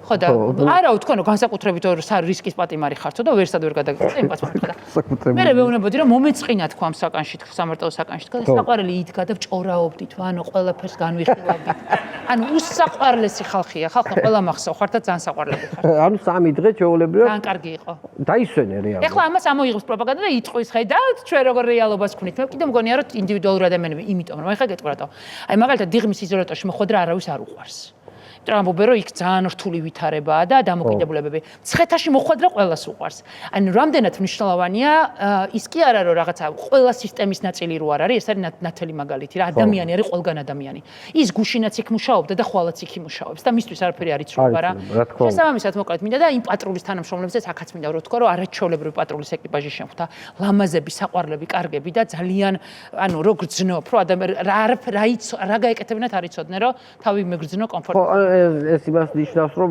ხო და არა თქო რომ განსაკუთრებით რისკის პატიმარი ხართო და ვერსად ვერ გადაგიწევ იმ პატიმარს და მე ვეუბნებოდი რომ მომეწყინა თქო ამ საკანში თქო სამარტო საკანში თქო და საყვარელი იდგა და ჭორაობდით ანუ ყველაფერს განვიხილავდით. ანუ უსაყვარლესი ხალხია, ხალხი ყველა მახსოვხართ და ძალიან საყვარლები ხართ. ანუ 3 დღე ჩეულებრივად ძალიან კარგი იყო. დაისვენე რეალურად. ეხლა ამას ამოიღებს პროპაგანდა და იტყვის ხედავთ ჩვენ როგორ რეალობას ვქნით. მე კიდე მგონია რომ ინდივიდუალური ადამიანები იმიტომ რომ ეხლა გეტყვი რატო. აი მაგალითად დიღმის იზოლატორში მოხვედრა არავის არ უყვარს. ამბობენ რომ იქ ძალიან რთული ვითარებაა და დამოკიდებულებები. მცხეთაში მოხვედრა ყველას უყვარს. ანუ რამდენად მნიშვნელოვანია ის კი არა რომ რაღაცა ყველა სისტემის ნაწილი რო არ არის, ეს არის ნათელი მაგალითი რა. ადამიანი არის ყველგან ადამიანი. ის გუშინაც იქ მუშაობდა და ხვალაც იქ იმუშავებს და მისთვის არაფერი არ იცვლება რა. შესაბამისად მოკლედ მინდა და იმ პატრულის თანამშრომლებსაც აქაც მინდა რომ თქვა რომ არაჩვეულებრივი პატრულის ეკიპაჟი შემხვდა. ლამაზები, საყვარლები, კარგები და ძალიან ანუ რო გრძნობ, რო რა გაეკეთებინათ არ იცოდნენ რომ თავი მეგრძნო კომფორტულად. ეს იმას ნიშნავს რომ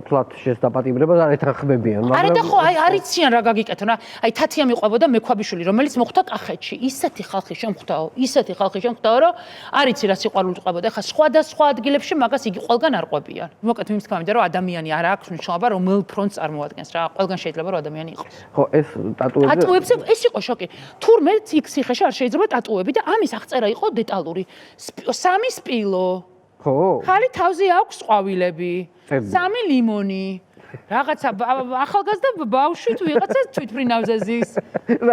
თლათ შეს დაპატიმრებას არ ეთანხმებიან მაგრამ არა და ხო აი არიციან რა გაგიკეთონ აი თათია მიყვებოდა მექვაბიშვილი რომელიც მოხვდა კახეთში ისეთი ხალხი შემხვდაო რომ არიცი რა სიყვარული ყვებოდა ხა სხვა ადგილებში მაგას იგი ყველგან არ ყვებიან მოკლედ იმის თქმა მინდა რომ ადამიანი არ აქვს მნიშვნელობა რომელ ფრონტს წარმოადგენს რა ყველგან შეიძლება რომ ადამიანი იყოს ხო ეს ტატუებზე ეს იყო შოკი თურმე ციხეში არ შეიძლება ტატუები და ამის აღწერა იყო დეტალური 3 სპილო ხო ხალი თავზე აქვს ყვავილები 3 ლიმონი რაღაცა ახალგაზრდა ბავშვი თუ ვიღაცა თვითფრინავზე ზის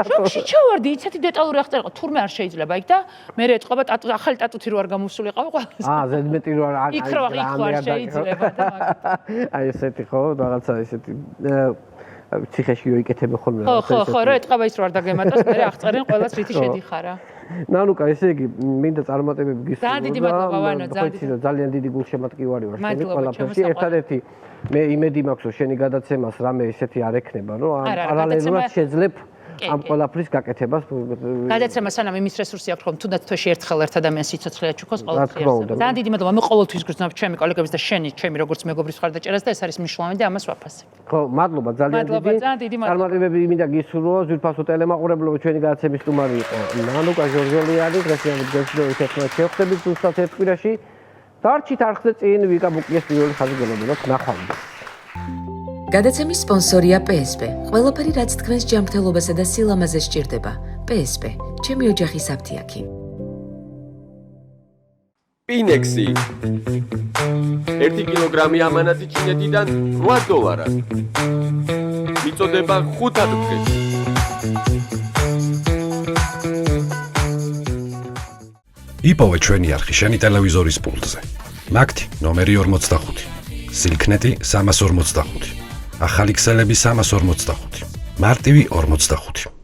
შოკში ჩავარდი ისეთი დეტალური აღწერა იყო თურმე არ შეიძლება იქ და მე ეთყობა ახალი ტატუთი რო არ გამოსულიყავი ყველა ზედმეტი რო არ იქ რო არ შეიძლება და აი ესეთი ხო რაღაცა ესეთი ციხეში ვიკეთებ ხოლმე ხო რა ეთყობა ის რო არ დაგემატოს მე აღწერენ ყველას რითი შედიხარა ნანუკა ესე იგი მინდა წარმატებები გისურვო ძალიან დიდი მადლობა ვანო ძალიან დიდი გულშემატკივარი ვარ შენი ყველაფერში ერთადერთი მე იმედი მაქვს რომ შენი გადაცემას რამე ისეთი არ ექნება რომ პარალელურად შეძლებ ამ ყველაფრის გაკეთებას გადაცემა სანამ იმის რესურსი აქვს რომ თუნდაც თვეში ერთხელ ერთ ადამიანს სიცოცხლე აჩუქოს ყოველთვის ძალიან დიდი მადლობა მე ყოველთვის გრძნობ ჩემი კოლეგების და შენი ჩემი როგორც მეგობრის მხარდაჭერას და ეს არის მნიშვნელოვანი და ამას ვაფასებ ხო მადლობა ძალიან დიდი წარმატებები მინდა გისურვო ძვირფასო ტელემაყურებლო ჩვენი გადაცემის სტუმარი იყო ნანუკა ჟორჟოლიანი დღესიანი გესწრებით ერთმანეთს შევხვდებით ზუსტად ერთ კვირაში დარჩით არხზე წინ ვიკა ბუკიეს პირველი ხაზი გელოდებათ ნახვამდის გადაცემის სპონსორია PSP. ყველაფერი რაც თქვენს ჯანმრთელობასა და სილამაზეს სჭირდება. PSP. ჩემი ოჯახის აფთიაქი. Pinexi. 1 კილოგრამი ამანათი ჩინეთიდან $8. მიწოდება 5 დღეს. იპოვე ჩვენი არხი შენი ტელევიზორის პულტზე. მაგთი ნომერი 45. სილქნეტი 345. ახალი ქსელები 345. მარტივი 45.